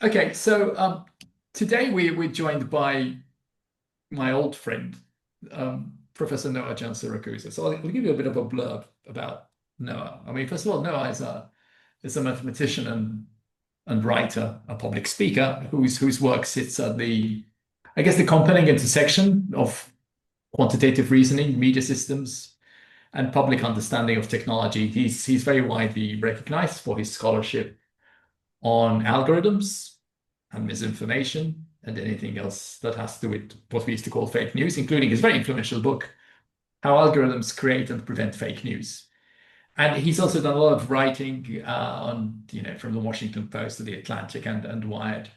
Okay, so today we're joined by my old friend, Professor Noah Giansiracusa. So I'll give you a bit of a blurb about Noah. I mean, first of all, Noah is a mathematician and writer, a public speaker whose work sits at I guess, the compelling intersection of quantitative reasoning, media systems, and public understanding of technology. He's very widely recognized for his scholarship on algorithms and misinformation and anything else that has to do with what we used to call fake news, including his very influential book, How Algorithms Create and Prevent Fake News. And he's also done a lot of writing from the Washington Post to the Atlantic and Wired.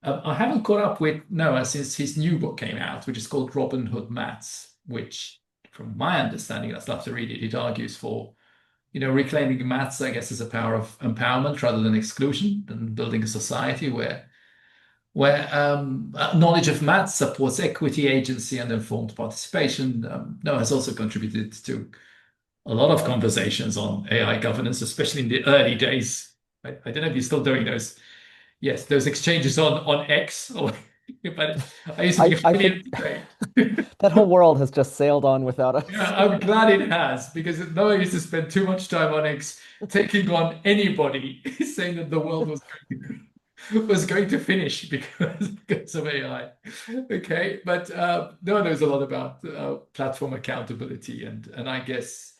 I haven't caught up with Noah since his new book came out, which is called Robin Hood Maths, which, from my understanding, I'd love to read it. It argues for reclaiming maths, I guess, as a power of empowerment rather than exclusion, and building a society where knowledge of maths supports equity, agency, and informed participation. Noah has also contributed to a lot of conversations on AI governance, especially in the early days. I don't know if you're still doing those. Yes, those exchanges on X, but I used to be I highly think entertained. that whole world has just sailed on without us. Yeah, I'm glad it has because Noah used to spend too much time on X taking on anybody, saying that the world was going to finish because of AI. Okay, but Noah knows a lot about platform accountability and I guess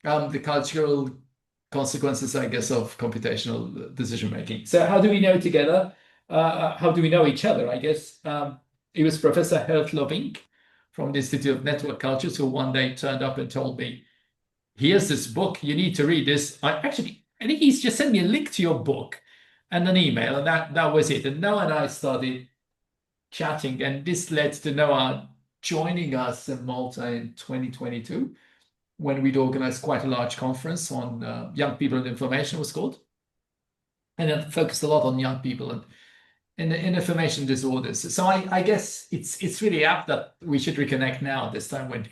the cultural consequences, I guess, of computational decision making. So how do we know together? How do we know each other? I guess it was Professor Hert Lovink from the Institute of Network Cultures who one day turned up and told me, "Here's this book. You need to read this." I think he's just sent me a link to your book and an email, and that was it. And Noah and I started chatting, and this led to Noah joining us in Malta in 2022 when we'd organized quite a large conference on young people and information, it was called, and it focused a lot on young people and information disorders. So I guess it's really apt that we should reconnect now this time when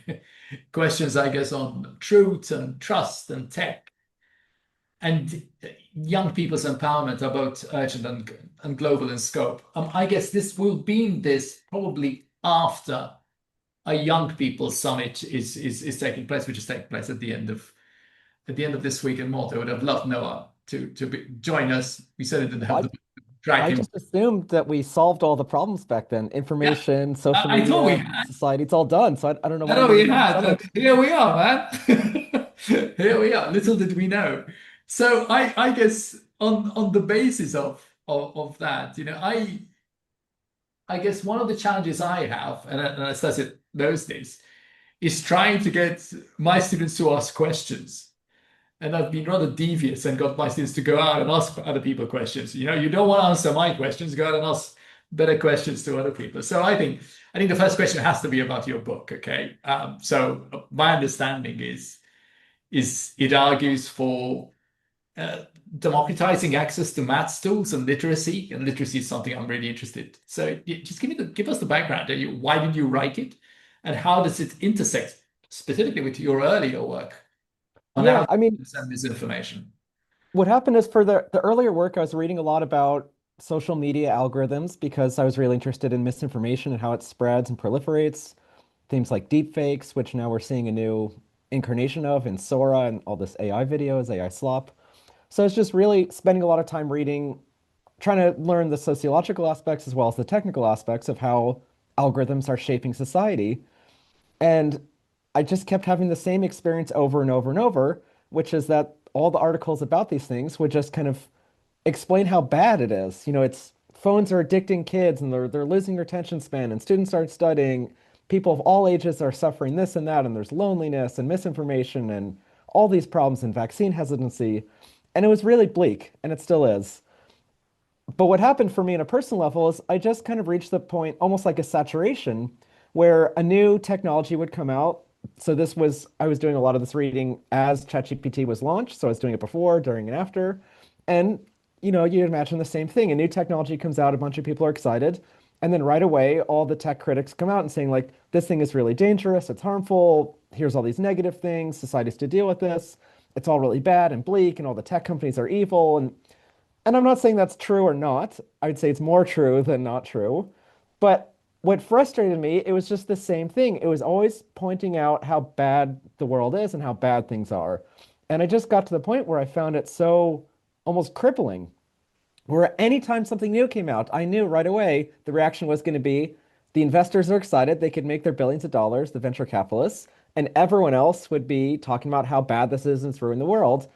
questions, I guess, on truth and trust and tech and young people's empowerment are both urgent and global in scope. I guess this will be in this probably after a young people summit is taking place, which is taking place at the end of this week in Malta. I would have loved Noah to join us. We certainly didn't have I the drag I him. just assumed that we solved all the problems back then. Yeah, Information, social I thought we media, had. society, it's all done. So I don't know I why thought we we need another had, and summit. here we are, man. Here we are. Little did we know. So I guess on the basis of that, I guess one of the challenges I have, and I started those days, is trying to get my students to ask questions. And I've been rather devious and got my students to go out and ask other people questions. You don't want to answer my questions, go out and ask better questions to other people. So I think the first question has to be about your book, okay? So my understanding is it argues for uh, democratizing access to maths tools and literacy is something I'm really interested in. So just give us the background. Why did you write it, and how does it intersect specifically with your earlier work on Yeah, I mean, algorithms and misinformation? what happened is for the earlier work, I was reading a lot about social media algorithms because I was really interested in misinformation and how it spreads and proliferates. Things like deepfakes, which now we're seeing a new incarnation of in Sora and all this AI videos, AI slop. So it's just really spending a lot of time reading, trying to learn the sociological aspects as well as the technical aspects of how algorithms are shaping society. And I just kept having the same experience over and over and over, which is that all the articles about these things would just kind of explain how bad it is. It's phones are addicting kids and they're losing their attention span and students aren't studying. People of all ages are suffering this and that, and there's loneliness and misinformation and all these problems and vaccine hesitancy. And it was really bleak, and it still is. But what happened for me on a personal level is I just kind of reached the point, almost like a saturation, where a new technology would come out. So I was doing a lot of this reading as ChatGPT was launched. So I was doing it before, during, and after. And, you imagine the same thing. A new technology comes out, a bunch of people are excited. And then right away, all the tech critics come out and saying, like, this thing is really dangerous, it's harmful, here's all these negative things, society's to deal with this, it's all really bad and bleak, and all the tech companies are evil. And And I'm not saying that's true or not. I'd say it's more true than not true. But what frustrated me, it was just the same thing. It was always pointing out how bad the world is and how bad things are. And I just got to the point where I found it so almost crippling, where anytime something new came out, I knew right away the reaction was going to be the investors are excited, they could make their billions of dollars, the venture capitalists, and everyone else would be talking about how bad this is and it's ruining the world.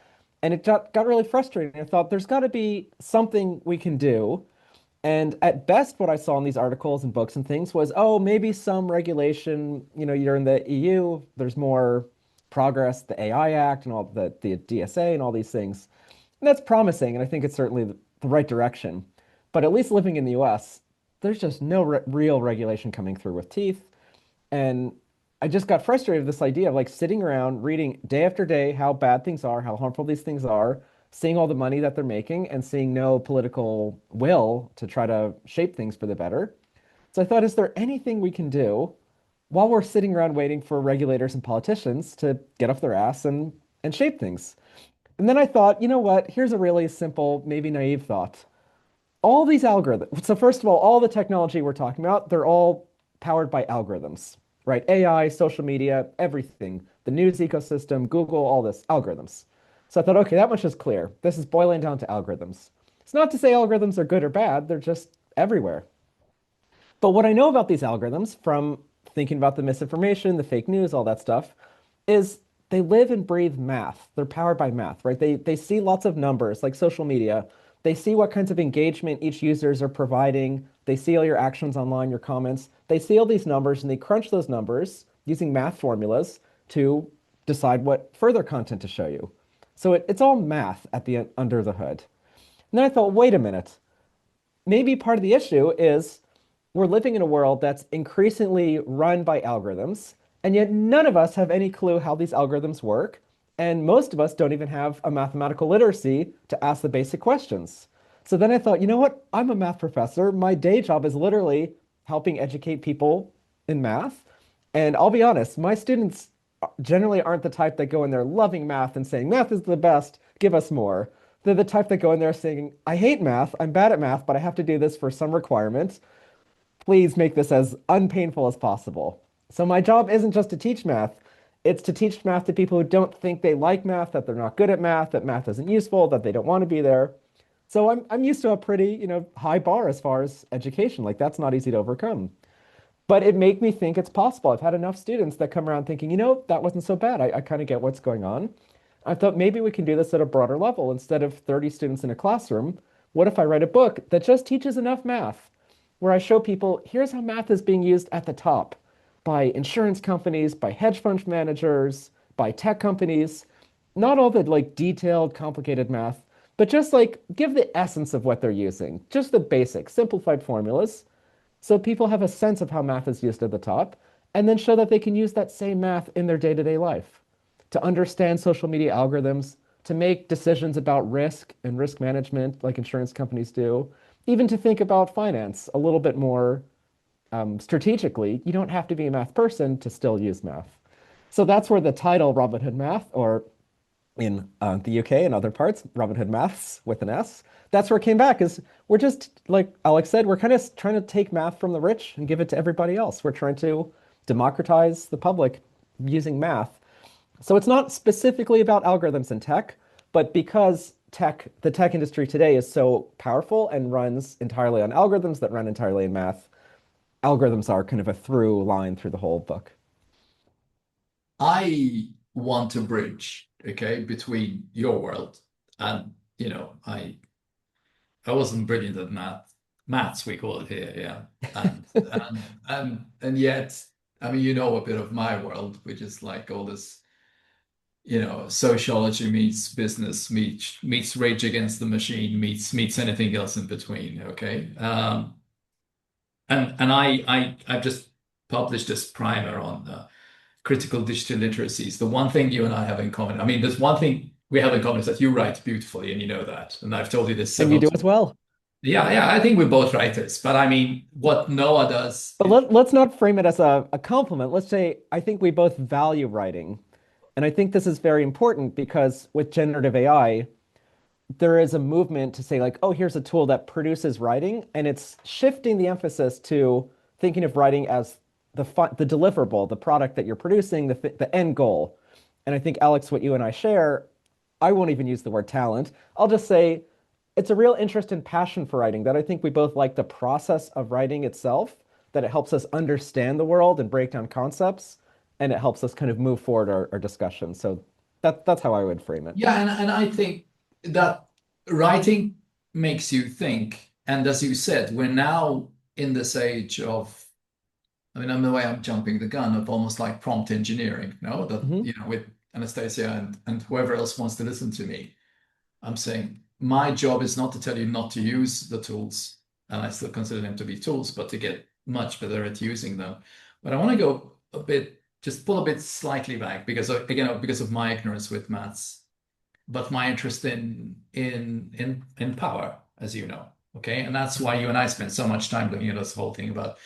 And it got really frustrating. I thought there's got to be something we can do. And at best, what I saw in these articles and books and things was, oh, maybe some regulation, you're in the EU, there's more progress, the AI Act and all the DSA and all these things. And that's promising, and I think it's certainly the right direction. But at least living in the US, there's just no real regulation coming through with teeth. And I just got frustrated with this idea of like sitting around reading day after day how bad things are, how harmful these things are, seeing all the money that they're making, and seeing no political will to try to shape things for the better. So I thought, is there anything we can do while we're sitting around waiting for regulators and politicians to get off their ass and shape things? And then I thought, you know what? Here's a really simple, maybe naive thought. All these algorithms. So first of all the technology we're talking about, they're all powered by algorithms, right? AI, social media, everything, the news ecosystem, Google, all this, algorithms. So I thought, okay, that much is clear. This is boiling down to algorithms. It's not to say algorithms are good or bad, they're just everywhere. But what I know about these algorithms from thinking about the misinformation, the fake news, all that stuff, is they live and breathe math. They're powered by math, right? They see lots of numbers like social media. They see what kinds of engagement each users are providing. They see all your actions online, your comments. They see all these numbers and they crunch those numbers using math formulas to decide what further content to show you. So it's all math at the under the hood. And then I thought, wait a minute. Maybe part of the issue is we're living in a world that's increasingly run by algorithms, and yet none of us have any clue how these algorithms work, and most of us don't even have a mathematical literacy to ask the basic questions. So then I thought, you know what? I'm a math professor. My day job is literally helping educate people in math. And I'll be honest, my students generally aren't the type that go in there loving math and saying, math is the best, give us more. They're the type that go in there saying, I hate math, I'm bad at math, but I have to do this for some requirement. Please make this as unpainful as possible. So my job isn't just to teach math, it's to teach math to people who don't think they like math, that they're not good at math, that math isn't useful, that they don't want to be there. So I'm used to a pretty, high bar as far as education. Like that's not easy to overcome. But it made me think it's possible. I've had enough students that come around thinking, that wasn't so bad. I kind of get what's going on. I thought maybe we can do this at a broader level. Instead of 30 students in a classroom, what if I write a book that just teaches enough math, where I show people, here's how math is being used at the top by insurance companies, by hedge fund managers, by tech companies, not all the like detailed, complicated math, but just like give the essence of what they're using, just the basic, simplified formulas, so people have a sense of how math is used at the top, and then show that they can use that same math in their day-to-day life to understand social media algorithms, to make decisions about risk and risk management like insurance companies do, even to think about finance a little bit more strategically. You don't have to be a math person to still use math. So that's where the title Robin Hood Math, or in the UK and other parts, Robin Hood Maths with an S, that's where it came back. Is we're just, like Alex said, we're kind of trying to take math from the rich and give it to everybody else. We're trying to democratize the public using math. So it's not specifically about algorithms and tech, but because the tech industry today is so powerful and runs entirely on algorithms that run entirely in math, algorithms are kind of a through line through the whole book. I want to bridge, okay, between your world and, I wasn't brilliant at maths we call it here, yeah. And yet, I mean, a bit of my world, which is like all this, sociology meets business meets Rage Against the Machine meets anything else in between, okay? And I've just published this primer on critical digital literacies. The one thing you and I have in common, I mean, there's one thing we have in common is that you write beautifully, and you know that. And I've told you this And you several do times. as well. Yeah, yeah, I think we're both writers. But I mean, what Noah does, But let's not frame it as a compliment. Let's say I think we both value writing. And I think this is very important because with generative AI, there is a movement to say like, oh, here's a tool that produces writing, and it's shifting the emphasis to thinking of writing as the deliverable, the product that you're producing, the end goal. And I think Alex, what you and I share, I won't even use the word talent. I'll just say it's a real interest and passion for writing that I think we both like the process of writing itself, that it helps us understand the world and break down concepts, and it helps us kind of move forward our discussion. So that's how I would frame it. Yeah, and I think that writing makes you think. And as you said, we're now in this age of, I mean, in the way I'm jumping the gun of almost like prompt engineering, no? That, Hmm. with Anastasia and whoever else wants to listen to me, I'm saying my job is not to tell you not to use the tools, and I still consider them to be tools, but to get much better at using them. But I want to go a bit, just pull a bit slightly back because again, because of my ignorance with maths, but my interest in power, as you know. Okay. And that's why you and I spent so much time looking at this whole thing about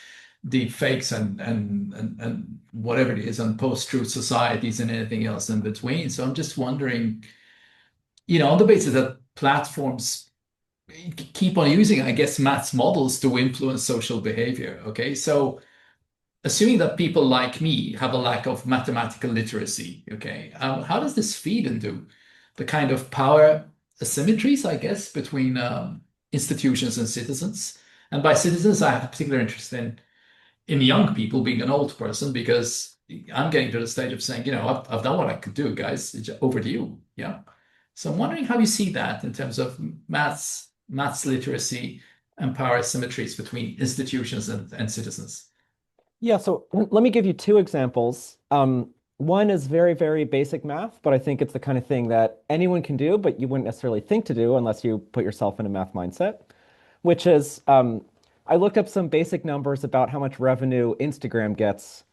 deep fakes and whatever it is, and post-truth societies and anything else in between. So I'm just wondering, on the basis that platforms keep on using, I guess, maths models to influence social behavior. Okay. So assuming that people like me have a lack of mathematical literacy, okay, how does this feed into the kind of power asymmetries, I guess, between institutions and citizens? And by citizens, I have a particular interest in young people, being an old person, because I'm getting to the stage of saying, I've done what I could do, guys. It's over to you. Yeah. So I'm wondering how you see that in terms of maths literacy and power asymmetries between institutions and citizens. Yeah, so let me give you two examples. One is very, very basic math, but I think it's the kind of thing that anyone can do, but you wouldn't necessarily think to do unless you put yourself in a math mindset, which is I looked up some basic numbers about how much revenue Instagram gets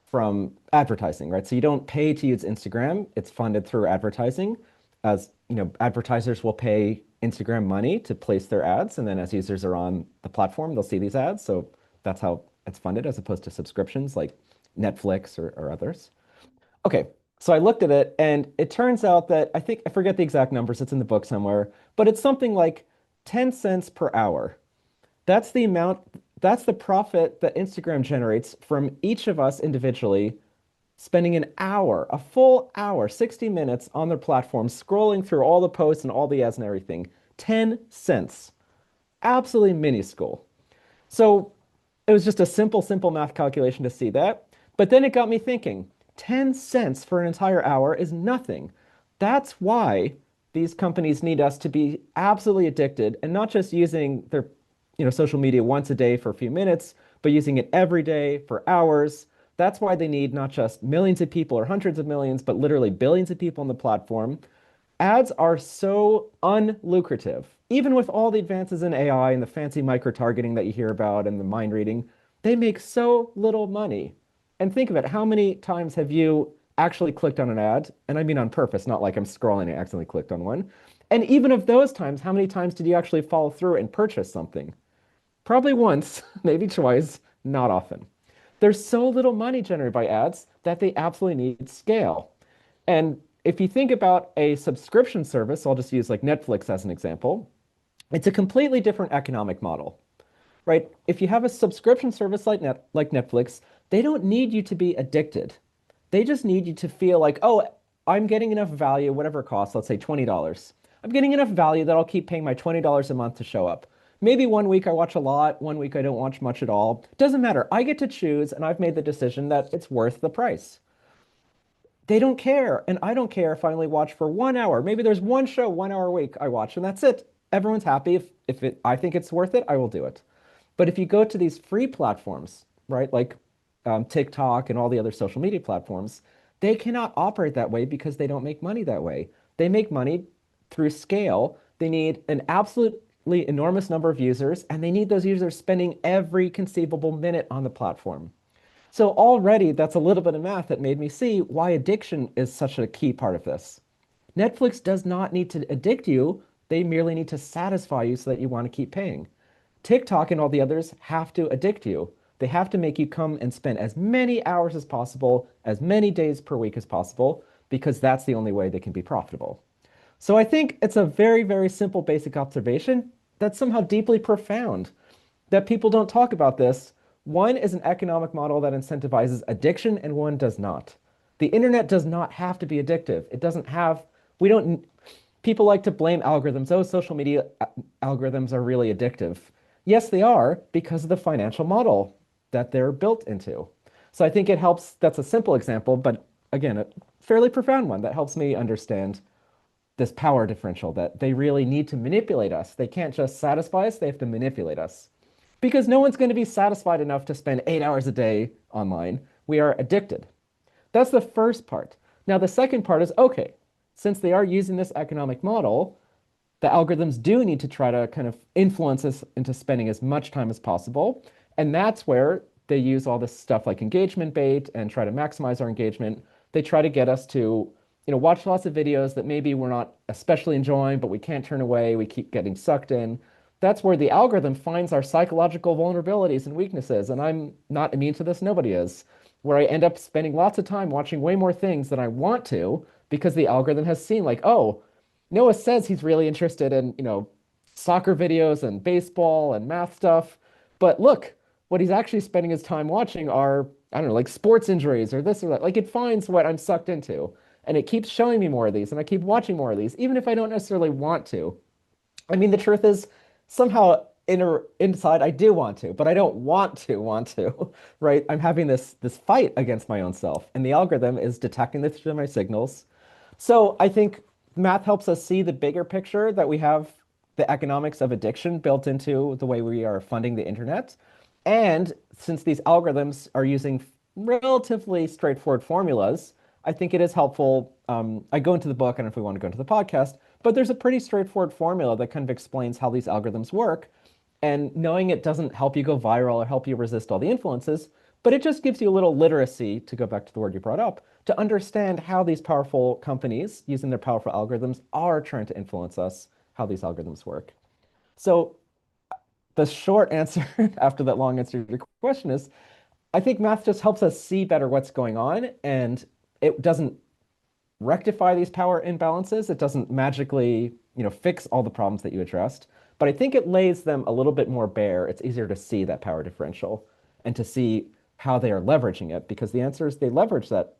from advertising, right? So you don't pay to use Instagram, it's funded through advertising. As you know, advertisers will pay Instagram money to place their ads, and then as users are on the platform, they'll see these ads. So that's how it's funded as opposed to subscriptions like Netflix or others. Okay, so I looked at it and it turns out that I think I forget the exact numbers, it's in the book somewhere, but it's something like 10 cents per hour. That's the amount, that's the profit that Instagram generates from each of us individually spending an hour, a full hour, 60 minutes on their platform, scrolling through all the posts and all the ads and everything. 10 cents. Absolutely minuscule. So it was just a simple, simple math calculation to see that. But then it got me thinking, 10 cents for an entire hour is nothing. That's why these companies need us to be absolutely addicted and not just using their, social media once a day for a few minutes, but using it every day for hours. That's why they need not just millions of people or hundreds of millions, but literally billions of people on the platform. Ads are so unlucrative. Even with all the advances in AI and the fancy micro-targeting that you hear about and the mind reading, they make so little money. And think of it, how many times have you actually clicked on an ad? And I mean on purpose, not like I'm scrolling and accidentally clicked on one. And even of those times, how many times did you actually follow through and purchase something? Probably once, maybe twice, not often. There's so little money generated by ads that they absolutely need scale. And if you think about a subscription service, I'll just use like Netflix as an example, it's a completely different economic model, right? If you have a subscription service like Netflix, they don't need you to be addicted. They just need you to feel like, oh, I'm getting enough value, whatever it costs, let's say $20. I'm getting enough value that I'll keep paying my $20 a month to show up. Maybe one week I watch a lot, one week I don't watch much at all. Doesn't matter. I get to choose, and I've made the decision that it's worth the price. They don't care, and I don't care if I only watch for 1 hour. Maybe there's one show, 1 hour a week I watch, and that's it. Everyone's happy. If I think it's worth it, I will do it. But if you go to these free platforms, right, like TikTok and all the other social media platforms, they cannot operate that way because they don't make money that way. They make money through scale. They need an absolutely enormous number of users, and they need those users spending every conceivable minute on the platform. So already that's a little bit of math that made me see why addiction is such a key part of this. Netflix does not need to addict you. They merely need to satisfy you so that you want to keep paying. TikTok and all the others have to addict you. They have to make you come and spend as many hours as possible, as many days per week as possible, because that's the only way they can be profitable. So I think it's a very, very simple basic observation that's somehow deeply profound that people don't talk about this. One is an economic model that incentivizes addiction, and one does not. The internet does not have to be addictive. It doesn't have, we don't, people like to blame algorithms. Oh, social media algorithms are really addictive. Yes, they are because of the financial model that they're built into. So I think it helps. That's a simple example, but again, a fairly profound one that helps me understand this power differential that they really need to manipulate us. They can't just satisfy us, they have to manipulate us. Because no one's going to be satisfied enough to spend 8 hours a day online. We are addicted. That's the first part. Now, the second part is okay, since they are using this economic model, the algorithms do need to try to kind of influence us into spending as much time as possible. And that's where they use all this stuff like engagement bait and try to maximize our engagement. They try to get us to, watch lots of videos that maybe we're not especially enjoying, but we can't turn away. We keep getting sucked in. That's where the algorithm finds our psychological vulnerabilities and weaknesses. And I'm not immune to this. Nobody is. Where I end up spending lots of time watching way more things than I want to because the algorithm has seen, like, oh, Noah says he's really interested in, soccer videos and baseball and math stuff. But look, what he's actually spending his time watching are, I don't know, like sports injuries or this or that. Like it finds what I'm sucked into. And it keeps showing me more of these, and I keep watching more of these, even if I don't necessarily want to. I mean, the truth is, somehow inside I do want to, but I don't want to, right? I'm having this fight against my own self, and the algorithm is detecting this through my signals. So I think math helps us see the bigger picture that we have the economics of addiction built into the way we are funding the internet. And since these algorithms are using relatively straightforward formulas, I think it is helpful. I go into the book, I don't know if we want to go into the podcast, but there's a pretty straightforward formula that kind of explains how these algorithms work. And knowing it doesn't help you go viral or help you resist all the influences, but it just gives you a little literacy, to go back to the word you brought up, to understand how these powerful companies using their powerful algorithms are trying to influence us, how these algorithms work. So the short answer after that long answer to your question is I think math just helps us see better what's going on, and it doesn't rectify these power imbalances. It doesn't magically, fix all the problems that you addressed, but I think it lays them a little bit more bare. It's easier to see that power differential and to see how they are leveraging it, because the answer is they leverage that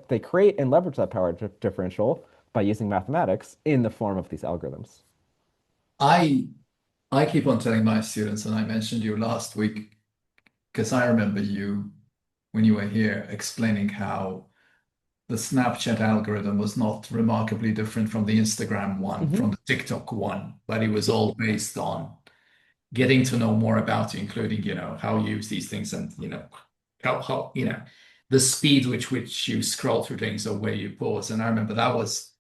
they create and leverage that power differential by using mathematics in the form of these algorithms. I I keep on telling my students, and I mentioned you last week because I remember you when you were here explaining how the Snapchat algorithm was not remarkably different from the Instagram one, Hmm. from the TikTok one, but it was all based on getting to know more about you, including, how you use these things and, how the speed which you scroll through things or where you pause. And I remember that was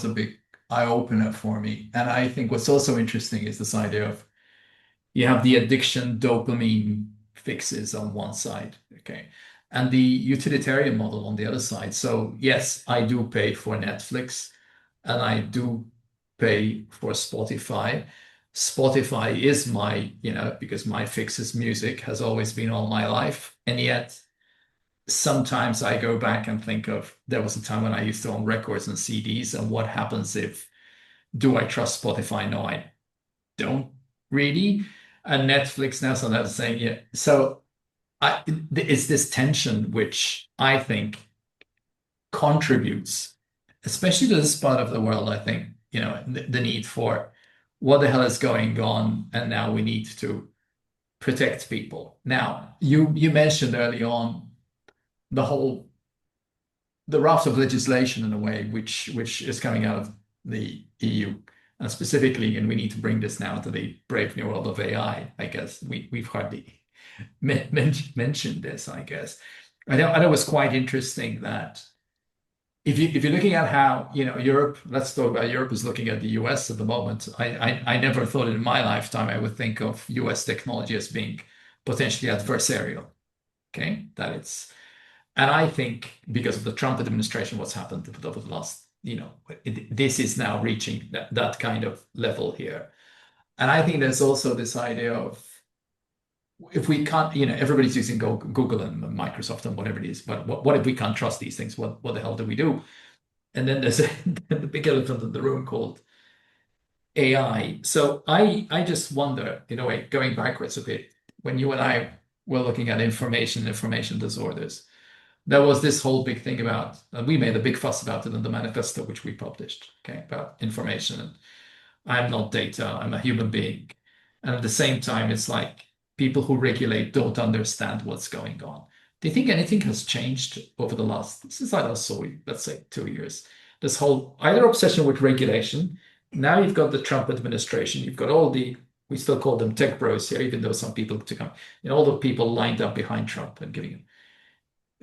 a big eye opener for me. And I think what's also interesting is this idea of you have the addiction dopamine fixes on one side, okay, and the utilitarian model on the other side. So yes, I do pay for Netflix and I do pay for Spotify. Spotify is my, because my fix is music, has always been all my life. And yet sometimes I go back and think of there was a time when I used to own records and CDs, and what happens if, do I trust Spotify? No, I don't really. And Netflix now, so that's saying, yeah. So it's this tension which I think contributes, especially to this part of the world. I think, the need for what the hell is going on, and now we need to protect people. Now, you mentioned early on the whole the raft of legislation in a way which is coming out of the EU, and specifically, and we need to bring this now to the brave new world of AI. I guess we've hardly mentioned this. I guess I know it was quite interesting that if you're looking at how Europe, let's talk about Europe is looking at the US at the moment. I never thought in my lifetime I would think of US technology as being potentially adversarial. Okay, that it's and I think because of the Trump administration, what's happened over the last, this is now reaching that kind of level here. And I think there's also this idea of if we can't, everybody's using Google and Microsoft and whatever it is, but what if we can't trust these things? What the hell do we do? And then there's the big elephant in the room called AI. So I just wonder, in a way, going backwards a bit, when you and I were looking at information disorders, there was this whole big thing about, we made a big fuss about it in the manifesto, which we published, okay, about information. And I'm not data, I'm a human being. And at the same time, it's like people who regulate don't understand what's going on. Do you think anything has changed over the last, since I last saw you, let's say 2 years? This whole either obsession with regulation. Now you've got the Trump administration, you've got all the, we still call them tech bros here, even though some people to come, all the people lined up behind Trump and giving him.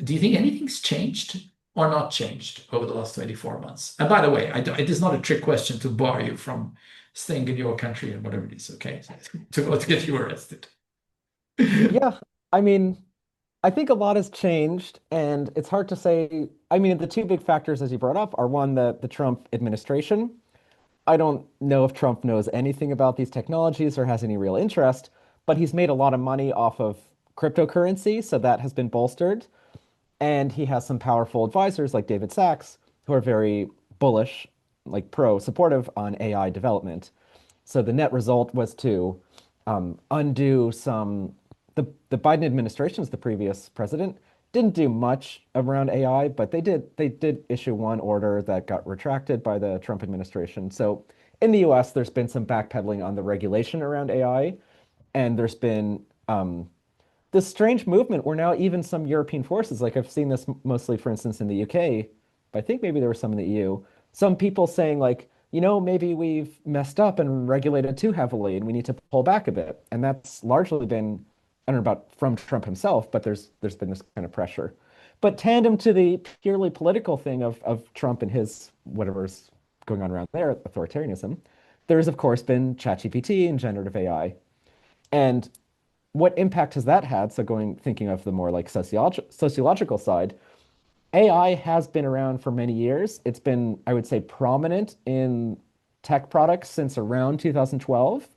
Do you think anything's changed or not changed over the last 24 months? And by the way, it is not a trick question to bar you from staying in your country and whatever it is, okay? To get you arrested. Yeah, I mean, I think a lot has changed, and it's hard to say. I mean, the two big factors, as you brought up, are one, the Trump administration. I don't know if Trump knows anything about these technologies or has any real interest, but he's made a lot of money off of cryptocurrency, so that has been bolstered. And he has some powerful advisors like David Sachs, who are very bullish, like pro supportive on AI development. So the net result was to undo some. The Biden administration, as the previous president, didn't do much around AI, but they did issue one order that got retracted by the Trump administration. So in the U.S., there's been some backpedaling on the regulation around AI, and there's been this strange movement where now even some European forces, like I've seen this mostly, for instance, in the UK, but I think maybe there were some in the EU, some people saying like, maybe we've messed up and regulated too heavily and we need to pull back a bit. And that's largely been, I don't know about from Trump himself, but there's been this kind of pressure. But tandem to the purely political thing of Trump and his whatever's going on around there, authoritarianism, there's of course been ChatGPT and generative AI. And what impact has that had? So thinking of the more like sociological side, AI has been around for many years. It's been, I would say, prominent in tech products since around 2012,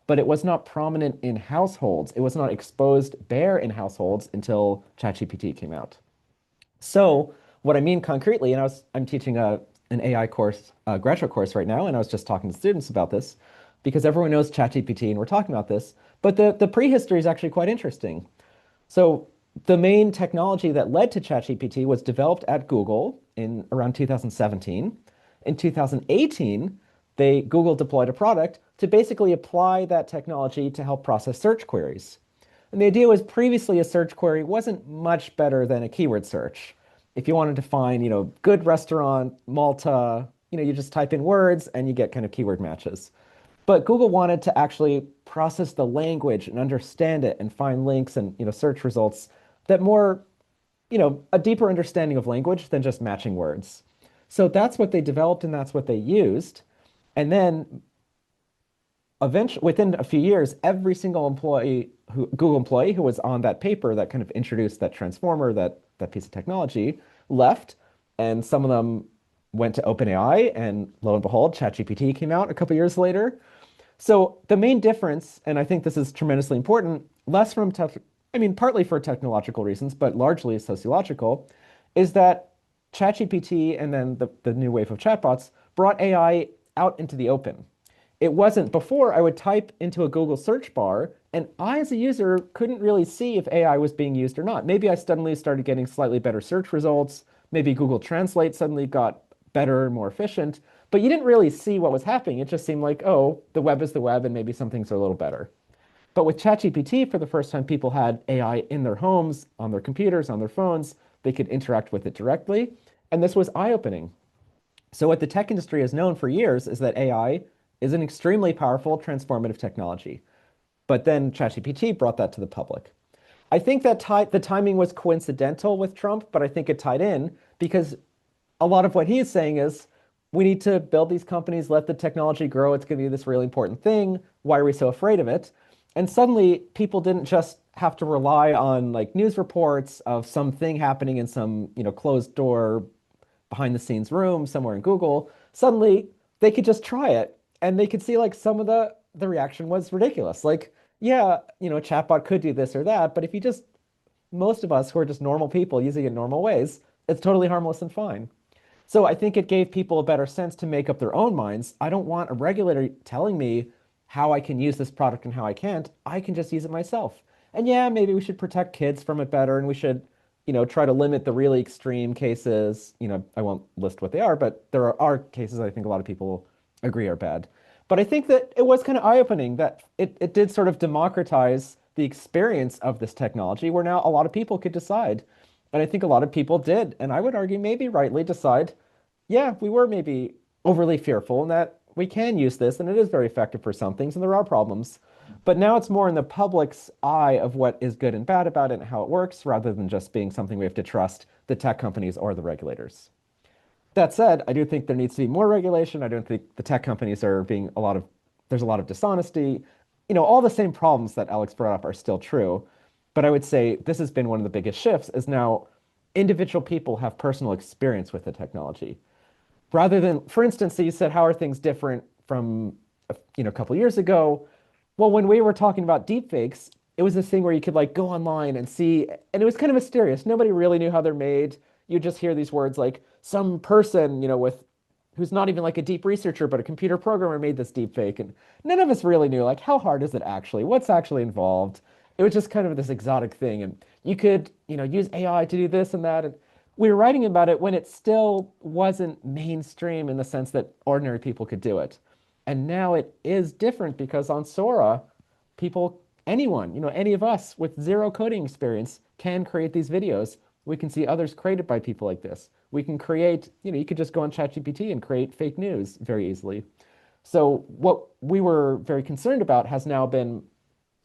but it was not prominent in households. It was not exposed bare in households until ChatGPT came out. So what I mean concretely, and I'm teaching an AI course, a graduate course right now, and I was just talking to students about this because everyone knows ChatGPT and we're talking about this, but the prehistory is actually quite interesting. So the main technology that led to ChatGPT was developed at Google in around 2017. In 2018, Google deployed a product to basically apply that technology to help process search queries. And the idea was previously a search query wasn't much better than a keyword search. If you wanted to find, good restaurant, Malta, you just type in words and you get kind of keyword matches. But Google wanted to actually process the language and understand it and find links and, search results that more, a deeper understanding of language than just matching words. So that's what they developed and that's what they used. And then eventually, within a few years, every single Google employee who was on that paper that kind of introduced that transformer, that piece of technology, left, and some of them went to OpenAI, and lo and behold, ChatGPT came out a couple years later. So the main difference, and I think this is tremendously important, less from partly for technological reasons, but largely sociological, is that ChatGPT and then the new wave of chatbots brought AI out into the open. It wasn't before I would type into a Google search bar and I as a user couldn't really see if AI was being used or not. Maybe I suddenly started getting slightly better search results. Maybe Google Translate suddenly got better and more efficient, but you didn't really see what was happening. It just seemed like, oh, the web is the web and maybe some things are a little better. But with ChatGPT, for the first time, people had AI in their homes, on their computers, on their phones. They could interact with it directly. And this was eye-opening. So what the tech industry has known for years is that AI is an extremely powerful transformative technology. But then ChatGPT brought that to the public. I think that the timing was coincidental with Trump, but I think it tied in because a lot of what he is saying is we need to build these companies, let the technology grow. It's going to be this really important thing. Why are we so afraid of it? And suddenly people didn't just have to rely on like news reports of something happening in some, closed door behind the scenes room somewhere in Google. Suddenly they could just try it and they could see like some of the reaction was ridiculous. Like, yeah, a chatbot could do this or that, but if you most of us who are just normal people using it in normal ways, it's totally harmless and fine. So I think it gave people a better sense to make up their own minds. I don't want a regulator telling me how I can use this product and how I can't. I can just use it myself. And yeah, maybe we should protect kids from it better and we should, try to limit the really extreme cases. I won't list what they are, but there are cases I think a lot of people agree are bad. But I think that it was kind of eye-opening that it did sort of democratize the experience of this technology where now a lot of people could decide. And I think a lot of people did, and I would argue maybe rightly decide, yeah, we were maybe overly fearful and that we can use this and it is very effective for some things and there are problems. But now it's more in the public's eye of what is good and bad about it and how it works rather than just being something we have to trust the tech companies or the regulators. That said, I do think there needs to be more regulation. I don't think the tech companies are being there's a lot of dishonesty. All the same problems that Alex brought up are still true. But I would say this has been one of the biggest shifts is now individual people have personal experience with the technology rather than, for instance, so you said, how are things different from, a couple years ago? Well, when we were talking about deepfakes, it was this thing where you could like go online and see, and it was kind of mysterious. Nobody really knew how they're made. You just hear these words like some person, with who's not even like a deep researcher, but a computer programmer made this deepfake, and none of us really knew like how hard is it actually? What's actually involved? It was just kind of this exotic thing, and you could, use AI to do this and that, and we were writing about it when it still wasn't mainstream in the sense that ordinary people could do it. And now it is different because on Sora, people, anyone, any of us with zero coding experience can create these videos. We can see others created by people like this. We can create, you could just go on ChatGPT and create fake news very easily. So what we were very concerned about has now been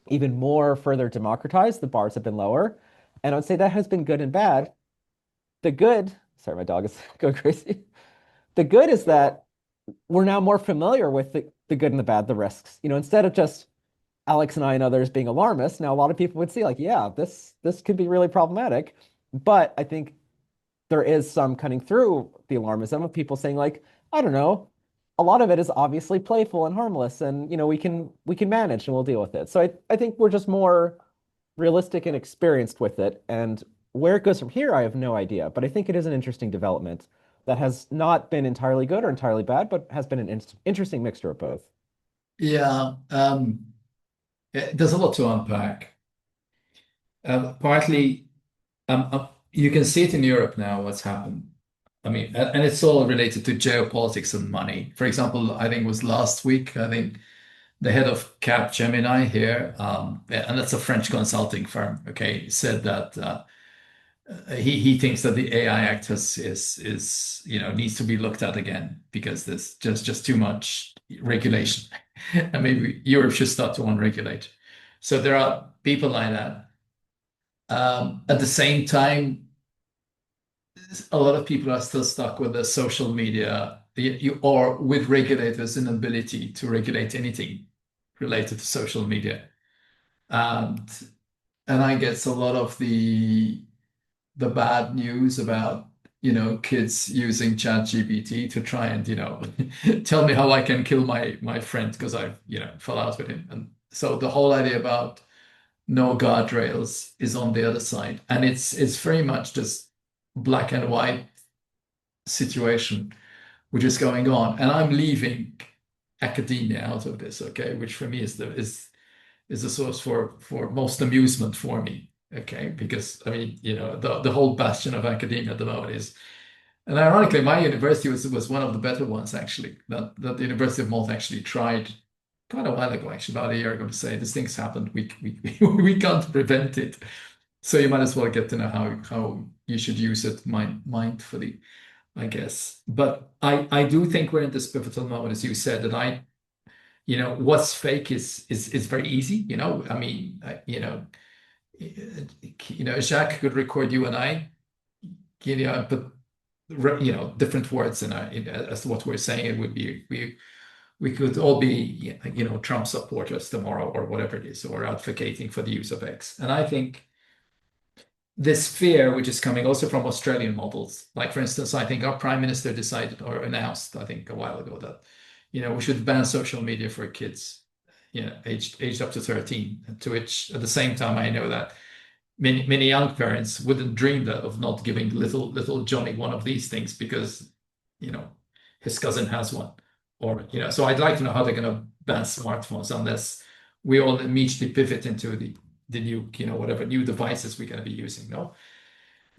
even more further democratized. The bars have been lower. And I would say that has been good and bad. The good, sorry, my dog is going crazy. The good is that we're now more familiar with the good and the bad, the risks. Instead of just Alex and I and others being alarmists, now a lot of people would see like, yeah, this could be really problematic. But I think there is some cutting through the alarmism of people saying like, I don't know, a lot of it is obviously playful and harmless, and we can manage and we'll deal with it. So I think we're just more realistic and experienced with it. And where it goes from here, I have no idea. But I think it is an interesting development that has not been entirely good or entirely bad, but has been an interesting mixture of both. Yeah, there's a lot to unpack. Partly, you can see it in Europe now, what's happened. I mean, and it's all related to geopolitics and money. For example, I think it was last week, I think the head of Capgemini here, and that's a French consulting firm, okay, said that he thinks that the AI Act is needs to be looked at again because there's just too much regulation, and maybe Europe should start to unregulate. So there are people like that. At the same time, a lot of people are still stuck with the social media, or with regulators' inability to regulate anything related to social media, and I guess a lot of the bad news about kids using ChatGPT to try and tell me how I can kill my friend because I fell out with him. And so the whole idea about no guardrails is on the other side, and it's very much just black and white situation which is going on. And I'm leaving academia out of this, okay, which for me is the source for most amusement for me. Okay, because I mean, the whole bastion of academia at the moment is, and ironically, my university was one of the better ones actually. That the University of Malta actually tried quite a while ago, actually about a year ago, to say this thing's happened. We can't prevent it. So you might as well get to know how you should use it mindfully, I guess. But I do think we're in this pivotal moment, as you said, that what's fake is very easy. I mean, Jacques could record you and I, and put different words as to what we're saying. It would be we could all be Trump supporters tomorrow or whatever it is, or advocating for the use of X. And I think this fear, which is coming also from Australian models, like for instance, I think our prime minister decided or announced, I think a while ago, that we should ban social media for kids, aged up to 13. To which, at the same time, I know that many young parents wouldn't dream of not giving little Johnny one of these things because you know, his cousin has one. Or, so I'd like to know how they're going to ban smartphones unless we all immediately pivot into the new, whatever new devices we're going to be using, no?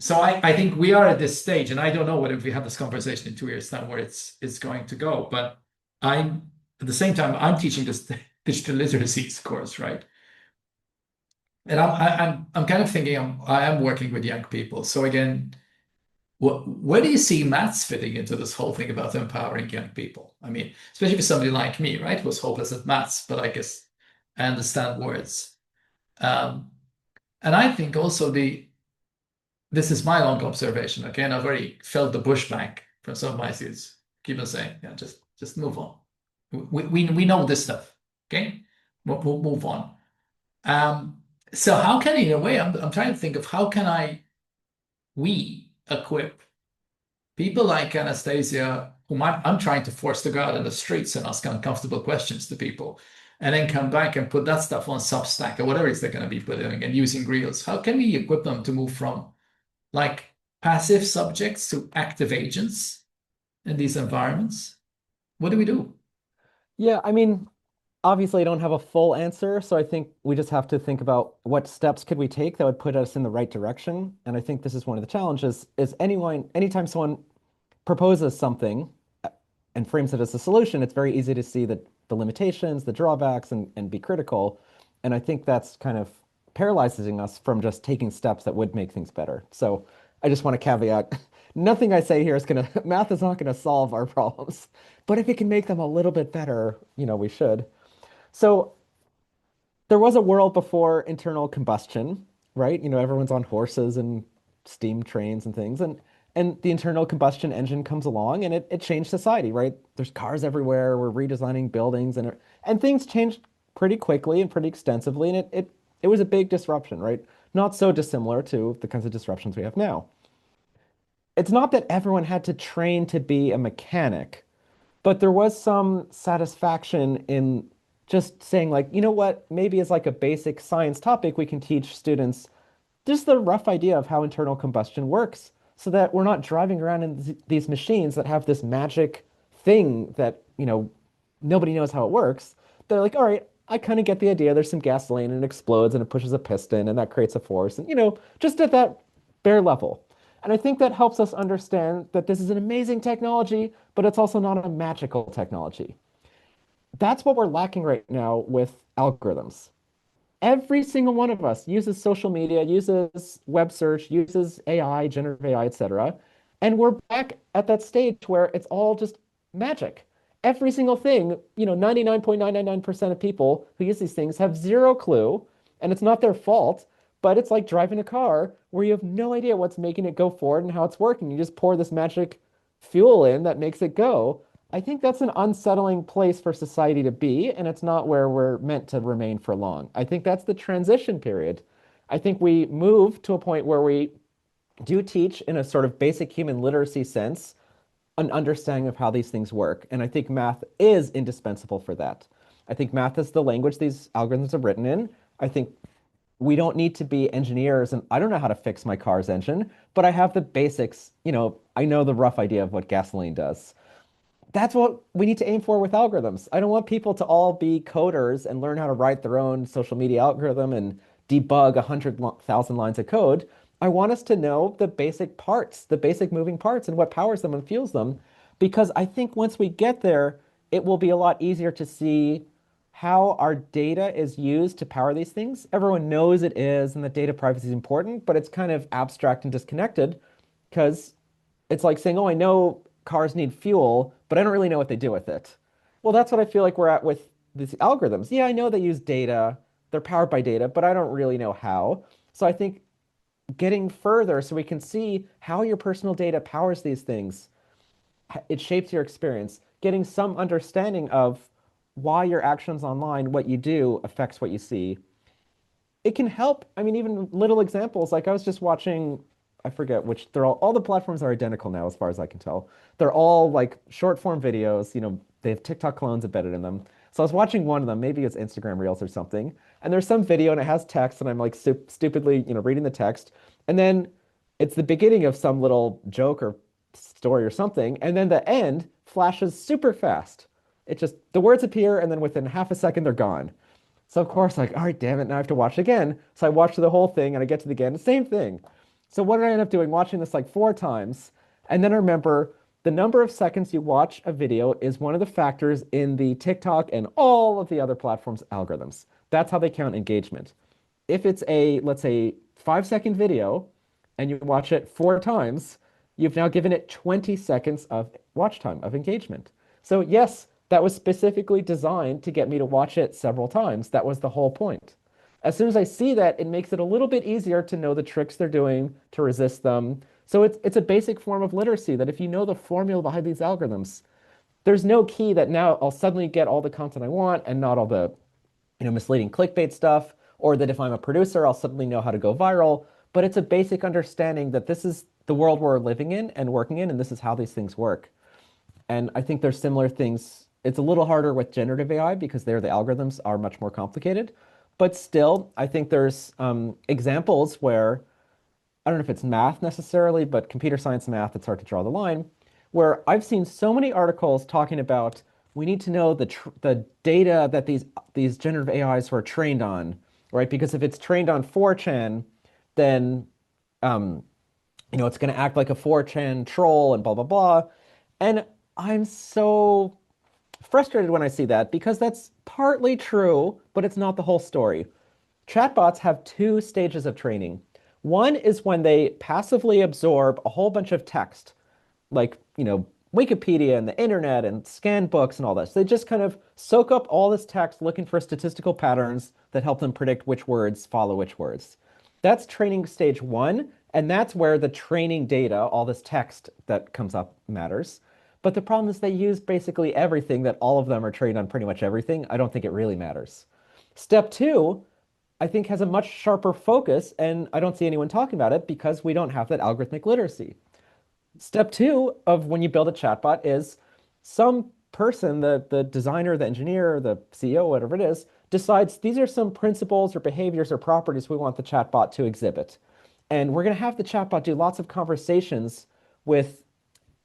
So I think we are at this stage, and I don't know what if we have this conversation in 2 years' time where it's going to go. But I'm at the same time I'm teaching this digital literacy course, right? And I'm kind of thinking I am working with young people. So again, where do you see maths fitting into this whole thing about empowering young people? I mean, especially for somebody like me, right, who's hopeless at maths, but I guess I understand words. Um, and I think also this is my long observation. Okay, and I've already felt the pushback from some of my students. Keep on saying, yeah, just move on. We know this stuff. Okay, we'll move on. So how can, in a way, I'm trying to think of how can we equip people like Anastasia, whom I'm trying to force to go out in the streets and ask uncomfortable questions to people, and then come back and put that stuff on Substack or whatever it is they're going to be putting and using Reels. How can we equip them to move from like passive subjects to active agents in these environments? What do we do? Yeah, I mean, obviously I don't have a full answer, so I think we just have to think about what steps could we take that would put us in the right direction. And I think this is one of the challenges is anytime someone proposes something and frames it as a solution, it's very easy to see the limitations, the drawbacks, and be critical. And I think that's kind of paralyzing us from just taking steps that would make things better. So I just want to caveat, nothing I say here is gonna, math is not gonna solve our problems, but if it can make them a little bit better, we should. So there was a world before internal combustion, right? Everyone's on horses and steam trains and things, and the internal combustion engine comes along and it changed society, right? There's cars everywhere. We're redesigning buildings and things changed pretty quickly and pretty extensively, and it was a big disruption, right? Not so dissimilar to the kinds of disruptions we have now. It's not that everyone had to train to be a mechanic, but there was some satisfaction in just saying, like, you know what, maybe as like a basic science topic, we can teach students just the rough idea of how internal combustion works so that we're not driving around in these machines that have this magic thing that, nobody knows how it works. They're like, all right, I kind of get the idea. There's some gasoline and it explodes and it pushes a piston and that creates a force. And, just at that bare level. And I think that helps us understand that this is an amazing technology, but it's also not a magical technology. That's what we're lacking right now with algorithms. Every single one of us uses social media, uses web search, uses AI, generative AI, etc. And we're back at that stage where it's all just magic. Every single thing, 99.999% of people who use these things have zero clue, and it's not their fault, but it's like driving a car where you have no idea what's making it go forward and how it's working. You just pour this magic fuel in that makes it go. I think that's an unsettling place for society to be, and it's not where we're meant to remain for long. I think that's the transition period. I think we move to a point where we do teach in a sort of basic human literacy sense an understanding of how these things work. And I think math is indispensable for that. I think math is the language these algorithms are written in. I think we don't need to be engineers, and I don't know how to fix my car's engine, but I have the basics. I know the rough idea of what gasoline does. That's what we need to aim for with algorithms. I don't want people to all be coders and learn how to write their own social media algorithm and debug 100,000 lines of code. I want us to know the basic parts, the basic moving parts, and what powers them and fuels them. Because I think once we get there, it will be a lot easier to see how our data is used to power these things. Everyone knows it is, and that data privacy is important, but it's kind of abstract and disconnected because it's like saying, oh, I know cars need fuel, but I don't really know what they do with it. Well, that's what I feel like we're at with these algorithms. Yeah, I know they use data, they're powered by data, but I don't really know how. So I think getting further so we can see how your personal data powers these things, it shapes your experience. Getting some understanding of why your actions online, what you do, affects what you see, it can help. I mean, even little examples. Like I was just watching, I forget which, they're all the platforms are identical now, as far as I can tell. They're all like short form videos, they have TikTok clones embedded in them. So I was watching one of them, maybe it's Instagram Reels or something, and there's some video and it has text, and I'm like stupidly, reading the text. And then it's the beginning of some little joke or story or something, and then the end flashes super fast. It just, the words appear, and then within half a second, they're gone. So of course, like, all right, damn it, now I have to watch it again. So I watch the whole thing and I get to the end, same thing. So what did I end up doing? Watching this like 4 times. And then I remember the number of seconds you watch a video is one of the factors in the TikTok and all of the other platforms' algorithms. That's how they count engagement. If it's a, let's say, 5-second video and you watch it 4 times, you've now given it 20 seconds of watch time, of engagement. So yes, that was specifically designed to get me to watch it several times. That was the whole point. As soon as I see that, it makes it a little bit easier to know the tricks they're doing, to resist them. So it's a basic form of literacy that if you know the formula behind these algorithms, there's no key that now I'll suddenly get all the content I want and not all the, misleading clickbait stuff, or that if I'm a producer, I'll suddenly know how to go viral. But it's a basic understanding that this is the world we're living in and working in, and this is how these things work. And I think there's similar things. It's a little harder with generative AI because there the algorithms are much more complicated. But still, I think there's examples where, I don't know if it's math necessarily, but computer science math, it's hard to draw the line, where I've seen so many articles talking about we need to know the data that these generative AIs were trained on, right? Because if it's trained on 4chan, then um, it's going to act like a 4chan troll and blah blah blah. And I'm so frustrated when I see that because that's partly true, but it's not the whole story. Chatbots have 2 stages of training. One is when they passively absorb a whole bunch of text, like, Wikipedia and the internet and scan books and all this. They just kind of soak up all this text looking for statistical patterns that help them predict which words follow which words. That's training stage one, and that's where the training data, all this text that comes up, matters. But the problem is they use basically everything, that all of them are trained on pretty much everything. I don't think it really matters. Step two, I think, has a much sharper focus, and I don't see anyone talking about it because we don't have that algorithmic literacy. Step two of when you build a chatbot is some person, the designer, the engineer, the CEO, whatever it is, decides these are some principles or behaviors or properties we want the chatbot to exhibit. And we're going to have the chatbot do lots of conversations with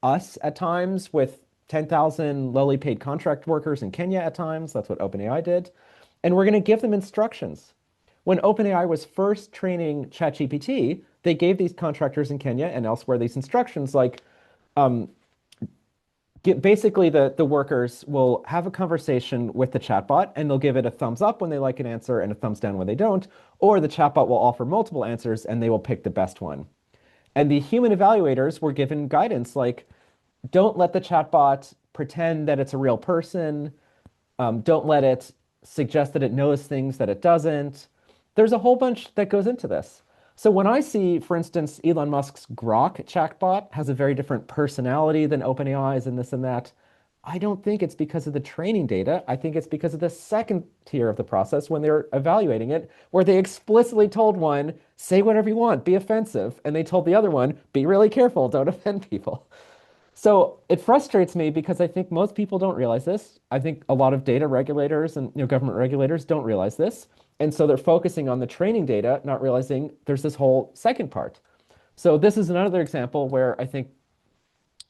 us at times, with 10,000 lowly paid contract workers in Kenya at times. That's what OpenAI did. And we're going to give them instructions. When OpenAI was first training ChatGPT, they gave these contractors in Kenya and elsewhere these instructions like, basically the workers will have a conversation with the chatbot and they'll give it a thumbs up when they like an answer and a thumbs down when they don't, or the chatbot will offer multiple answers and they will pick the best one. And the human evaluators were given guidance like, don't let the chatbot pretend that it's a real person. Don't let it suggest that it knows things that it doesn't. There's a whole bunch that goes into this. So when I see, for instance, Elon Musk's Grok chatbot has a very different personality than OpenAI's and this and that, I don't think it's because of the training data. I think it's because of the second tier of the process when they're evaluating it, where they explicitly told one, say whatever you want, be offensive. And they told the other one, be really careful, don't offend people. So it frustrates me because I think most people don't realize this. I think a lot of data regulators and government regulators don't realize this. And so they're focusing on the training data, not realizing there's this whole second part. So this is another example where I think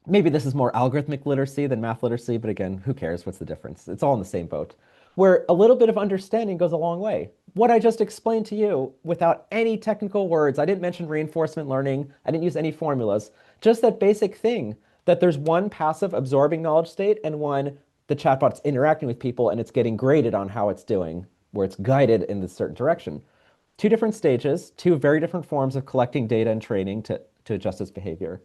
maybe this is more algorithmic literacy than math literacy, but again, who cares? What's the difference? It's all in the same boat. Where a little bit of understanding goes a long way. What I just explained to you without any technical words, I didn't mention reinforcement learning, I didn't use any formulas, just that basic thing that there's one passive absorbing knowledge state and one the chatbot's interacting with people and it's getting graded on how it's doing, where it's guided in this certain direction. 2 different stages, 2 very different forms of collecting data and training to adjust its behavior.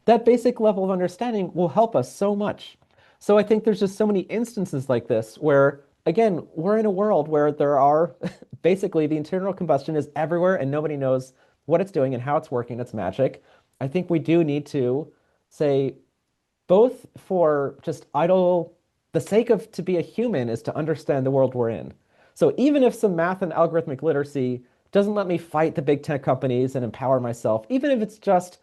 That basic level of understanding will help us so much. So I think there's just so many instances like this where, again, we're in a world where there are basically the internal combustion is everywhere and nobody knows what it's doing and how it's working. It's magic. I think we do need to say, both for just the sake of to be a human is to understand the world we're in. So even if some math and algorithmic literacy doesn't let me fight the big tech companies and empower myself, even if it's just,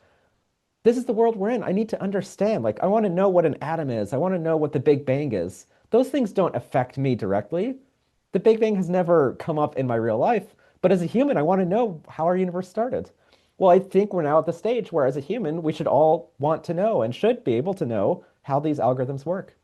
this is the world we're in, I need to understand. Like, I want to know what an atom is. I want to know what the Big Bang is. Those things don't affect me directly. The Big Bang has never come up in my real life. But as a human, I want to know how our universe started. Well, I think we're now at the stage where, as a human, we should all want to know and should be able to know how these algorithms work.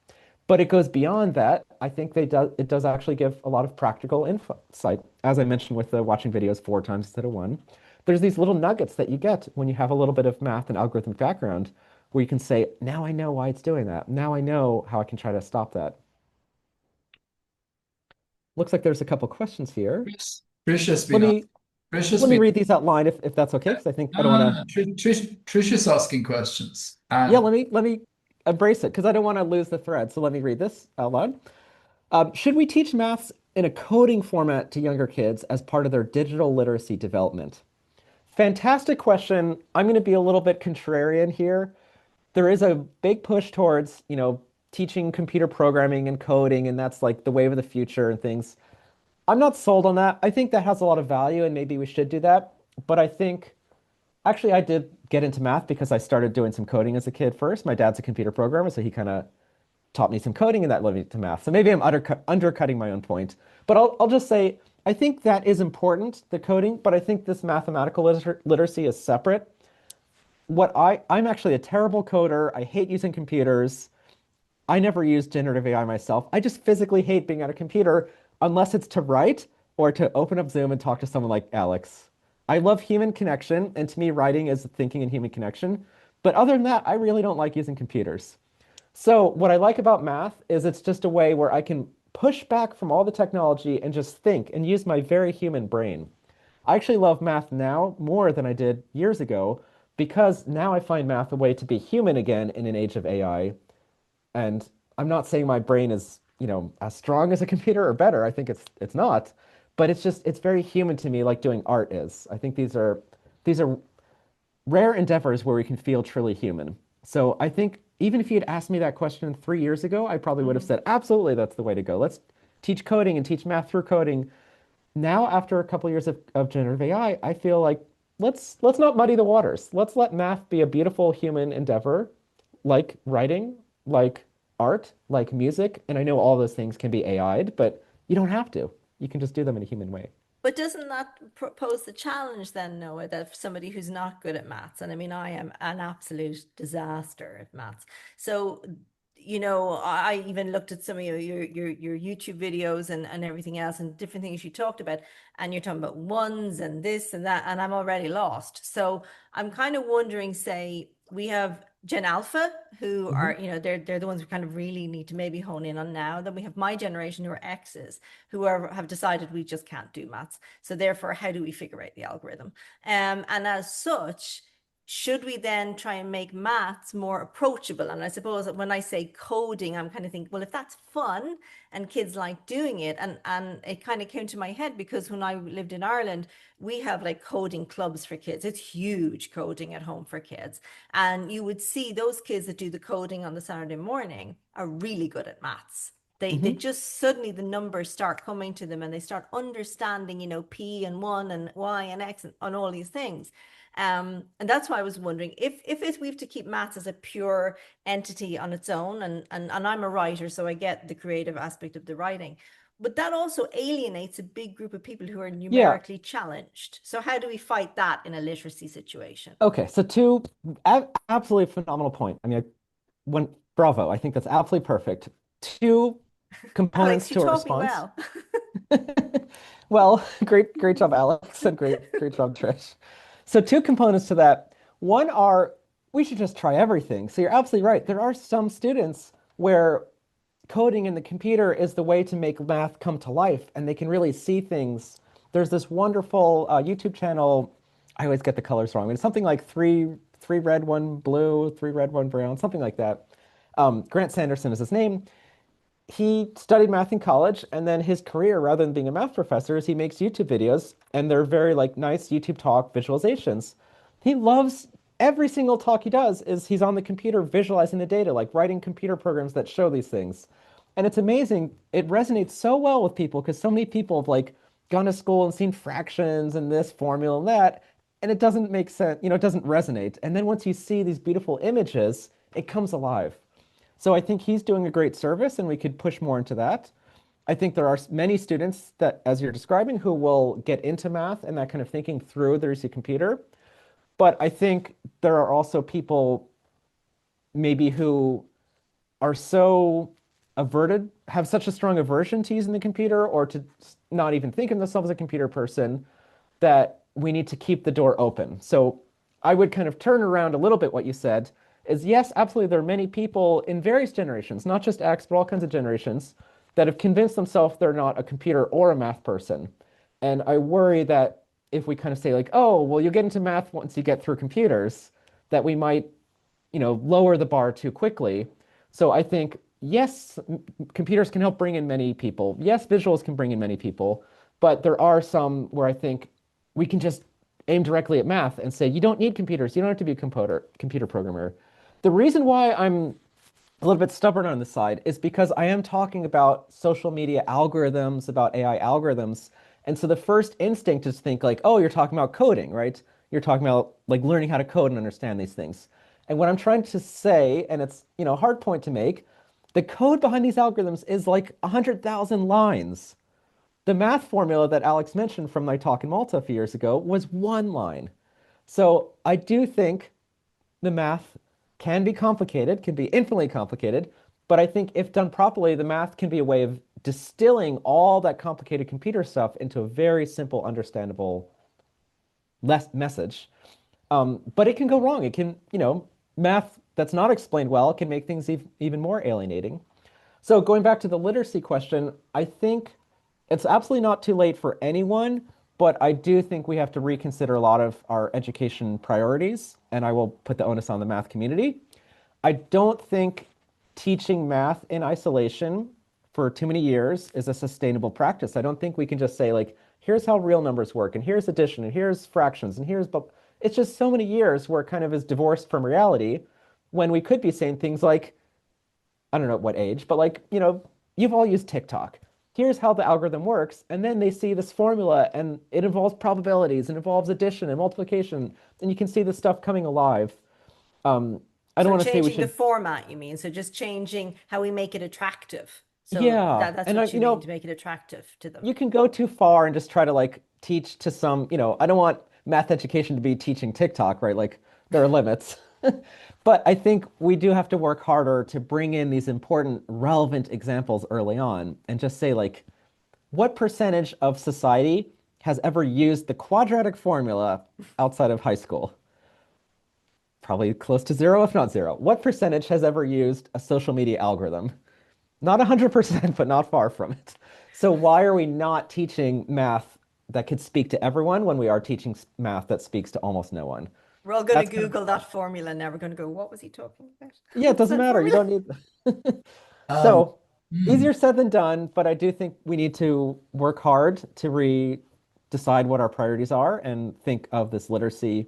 But it goes beyond that. I think it does actually give a lot of practical insight. As I mentioned with the watching videos 4 times instead of one, there's these little nuggets that you get when you have a little bit of math and algorithmic background where you can say, now I know why it's doing that. Now I know how I can try to stop that. Looks like there's a couple questions here. Trish has Let been me Trish has let me been read these out line if that's okay, because I think I don't want no, to. no, Trish is asking questions. Yeah, And let me embrace it because I don't want to lose the thread. So let me read this out loud. Should we teach maths in a coding format to younger kids as part of their digital literacy development? Fantastic question. I'm going to be a little bit contrarian here. There is a big push towards, teaching computer programming and coding, and that's like the wave of the future and things. I'm not sold on that. I think that has a lot of value, and maybe we should do that. But I think actually I did get into math because I started doing some coding as a kid first. My dad's a computer programmer, so he kind of taught me some coding and that led me to math. So maybe I'm undercutting my own point. But I'll just say I think that is important, the coding, but I think this mathematical literacy is separate. I'm actually a terrible coder. I hate using computers. I never used generative AI myself. I just physically hate being at a computer unless it's to write or to open up Zoom and talk to someone like Alex. I love human connection, and to me, writing is thinking in human connection. But other than that, I really don't like using computers. So, what I like about math is it's just a way where I can push back from all the technology and just think and use my very human brain. I actually love math now more than I did years ago because now I find math a way to be human again in an age of AI. And I'm not saying my brain is, as strong as a computer or better. I think it's not, but it's very human to me, like doing art is. I think these are rare endeavors where we can feel truly human. So I think even if you had asked me that question 3 years ago, I probably would have Mhm. said, absolutely, that's the way to go. Let's teach coding and teach math through coding. Now, after a couple years of generative AI, I feel like let's not muddy the waters. Let's let math be a beautiful human endeavor, like writing, like art, like music. And I know all those things can be AI'd, but you don't have to. You can just do them in a human way. But doesn't that pose the challenge then, Noah, that for somebody who's not good at maths, and I mean, I am an absolute disaster at maths. So, I even looked at some of your YouTube videos and everything else and different things you talked about, and you're talking about ones and this and that, and I'm already lost. So I'm kind of wondering, say, we have Gen Alpha, who Mhm. are, they're the ones we kind of really need to maybe hone in on now. Then we have my generation who are X's who have decided we just can't do maths. So therefore, how do we figure out the algorithm? And as such, should we then try and make maths more approachable? And I suppose that when I say coding, I'm kind of thinking, well, if that's fun and kids like doing it, and it kind of came to my head because when I lived in Ireland, we have like coding clubs for kids. It's huge coding at home for kids. And you would see those kids that do the coding on the Saturday morning are really good at maths. They Mhm. just suddenly the numbers start coming to them and they start understanding, P and one and Y and X and all these things. And that's why I was wondering if we have to keep maths as a pure entity on its own, and I'm a writer, so I get the creative aspect of the writing, but that also alienates a big group of people who are Yeah. numerically challenged. So how do we fight that in a literacy situation? Okay. So two absolutely phenomenal point. I mean, when bravo, I think that's absolutely perfect. Two Alex, components you to a taught me response. well. Well, great job, Alex, and great job, Trish. So two components to that. One are we should just try everything. So you're absolutely right. There are some students where coding in the computer is the way to make math come to life, and they can really see things. There's this wonderful YouTube channel. I always get the colors wrong. It's something like three red, one blue, three red, one brown, something like that. Grant Sanderson is his name. He studied math in college, and then his career, rather than being a math professor, is he makes YouTube videos, and they're very like nice YouTube talk visualizations. He loves every single talk he does is he's on the computer visualizing the data, like writing computer programs that show these things. And it's amazing. It resonates so well with people because so many people have like gone to school and seen fractions and this formula and that, and it doesn't make sense, it doesn't resonate. And then once you see these beautiful images, it comes alive. So I think he's doing a great service, and we could push more into that. I think there are many students that, as you're describing, who will get into math and that kind of thinking through their C computer. But I think there are also people maybe who are so averted, have such a strong aversion to using the computer or to not even think of themselves as a computer person that we need to keep the door open. So I would kind of turn around a little bit what you said is yes, absolutely, there are many people in various generations, not just X, but all kinds of generations, that have convinced themselves they're not a computer or a math person. And I worry that if we kind of say like, oh, well, you'll get into math once you get through computers, that we might, lower the bar too quickly. So I think, yes, computers can help bring in many people. Yes, visuals can bring in many people, but there are some where I think we can just aim directly at math and say, you don't need computers. You don't have to be a computer programmer. The reason why I'm a little bit stubborn on this side is because I am talking about social media algorithms, about AI algorithms. And so the first instinct is to think like, oh, you're talking about coding, right? You're talking about like learning how to code and understand these things. And what I'm trying to say, and it's, a hard point to make, the code behind these algorithms is like 100,000 lines. The math formula that Alex mentioned from my talk in Malta a few years ago was one line. So I do think the math can be complicated, can be infinitely complicated, but I think if done properly, the math can be a way of distilling all that complicated computer stuff into a very simple, understandable less message. But it can go wrong. It can, math that's not explained well can make things even more alienating. So going back to the literacy question, I think it's absolutely not too late for anyone, but I do think we have to reconsider a lot of our education priorities, and I will put the onus on the math community. I don't think teaching math in isolation for too many years is a sustainable practice. I don't think we can just say like, here's how real numbers work, and here's addition, and here's fractions, and here's, but it's just so many years where it kind of is divorced from reality when we could be saying things like, I don't know at what age, but like, you've all used TikTok. Here's how the algorithm works. And then they see this formula and it involves probabilities and involves addition and multiplication. And you can see this stuff coming alive. I don't So want to say we changing the should, format, you mean? So just changing how we make it attractive. So yeah. that's And what you mean to make it attractive to them. you can go too far and just try to like teach to some, I don't want math education to be teaching TikTok, right? Like there are limits. But I think we do have to work harder to bring in these important, relevant examples early on and just say, like, what percentage of society has ever used the quadratic formula outside of high school? Probably close to zero, if not zero. What percentage has ever used a social media algorithm? Not 100%, but not far from it. So why are we not teaching math that could speak to everyone when we are teaching math that speaks to almost no one? We're all going to That's kind of, Google that formula and now we're going to go, what was he talking about? yeah, it What's doesn't that matter. You formula? don't need. Um, So hmm. easier said than done, but I do think we need to work hard to decide what our priorities are and think of this literacy.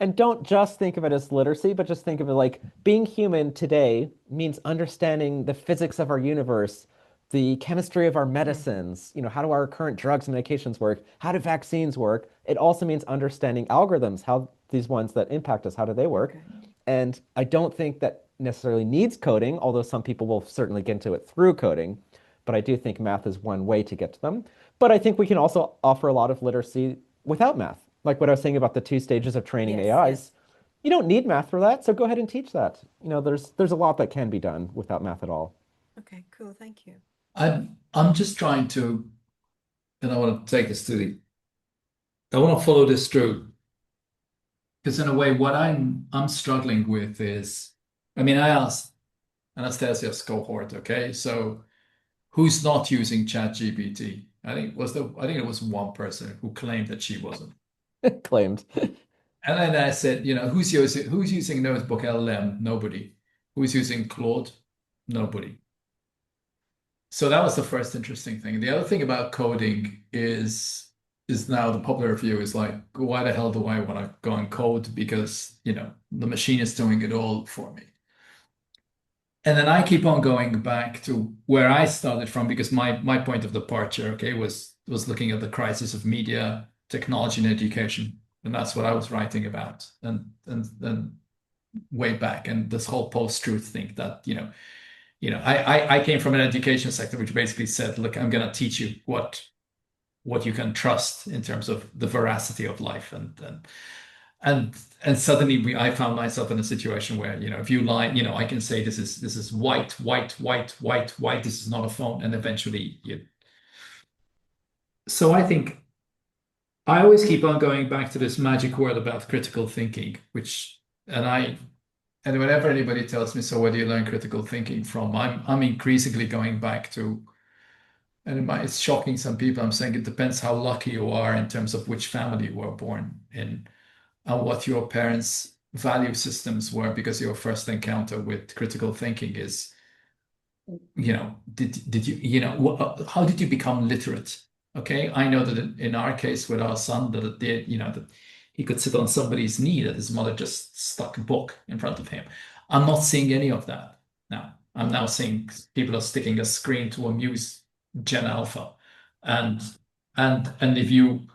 And don't just think of it as literacy, but just think of it like being human today means understanding the physics of our universe, the chemistry of our Mhm. medicines, how do our current drugs and medications work? How do vaccines work? It also means understanding algorithms, how these ones that impact us, how do they work? Okay. And I don't think that necessarily needs coding, although some people will certainly get into it through coding. But I do think math is one way to get to them. But I think we can also offer a lot of literacy without math. Like what I was saying about the two stages of training Yes, yes. AIs. You don't need math for that, so go ahead and teach that. There's a lot that can be done without math at all. Okay, cool. Thank you. I'm just trying to, and I want to take this to the, I want to follow this through because in a way, what I'm struggling with is, I mean, I asked Anastasia's cohort, okay, so who's not using ChatGPT? I think it was one person who claimed that she wasn't. Claimed. And then I said, who's using Notebook LLM? Nobody. Who's using Claude? Nobody. So that was the first interesting thing. The other thing about coding is now the popular view is like, why the hell do I want to go and code? Because, the machine is doing it all for me. And then I keep on going back to where I started from because my point of departure, okay, was looking at the crisis of media, technology, and education. And that's what I was writing about. And way back and this whole post-truth thing that, I came from an education sector which basically said, look, I'm gonna teach you what you can trust in terms of the veracity of life. And and suddenly I found myself in a situation where, if you lie, I can say this is white, white, white, white, white. This is not a phone, and eventually you. So I think I always keep on going back to this magic word about critical thinking, which and I and whenever anybody tells me, so where do you learn critical thinking from? I'm increasingly going back to, and it's shocking some people. I'm saying it depends how lucky you are in terms of which family you were born in and what your parents' value systems were, because your first encounter with critical thinking is, did you, how did you become literate? Okay, I know that in our case with our son, that it did, that he could sit on somebody's knee, that his mother just stuck a book in front of him. I'm not seeing any of that now. I'm now seeing people are sticking a screen to amuse Gen Alpha, and if you,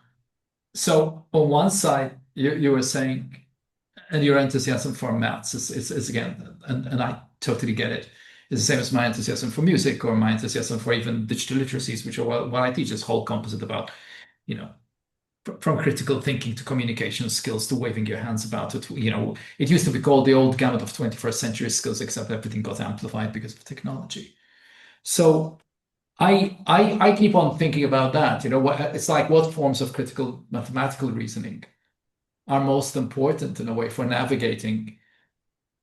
so on one side you were saying, and your enthusiasm for maths is again, and I totally get it. It's the same as my enthusiasm for music or my enthusiasm for even digital literacies, which are what I teach, this whole composite about, you know, from critical thinking to communication skills to waving your hands about it. It used to be called the old gamut of 21st century skills, except everything got amplified because of technology. So I keep on thinking about that. It's like, what forms of critical mathematical reasoning are most important in a way for navigating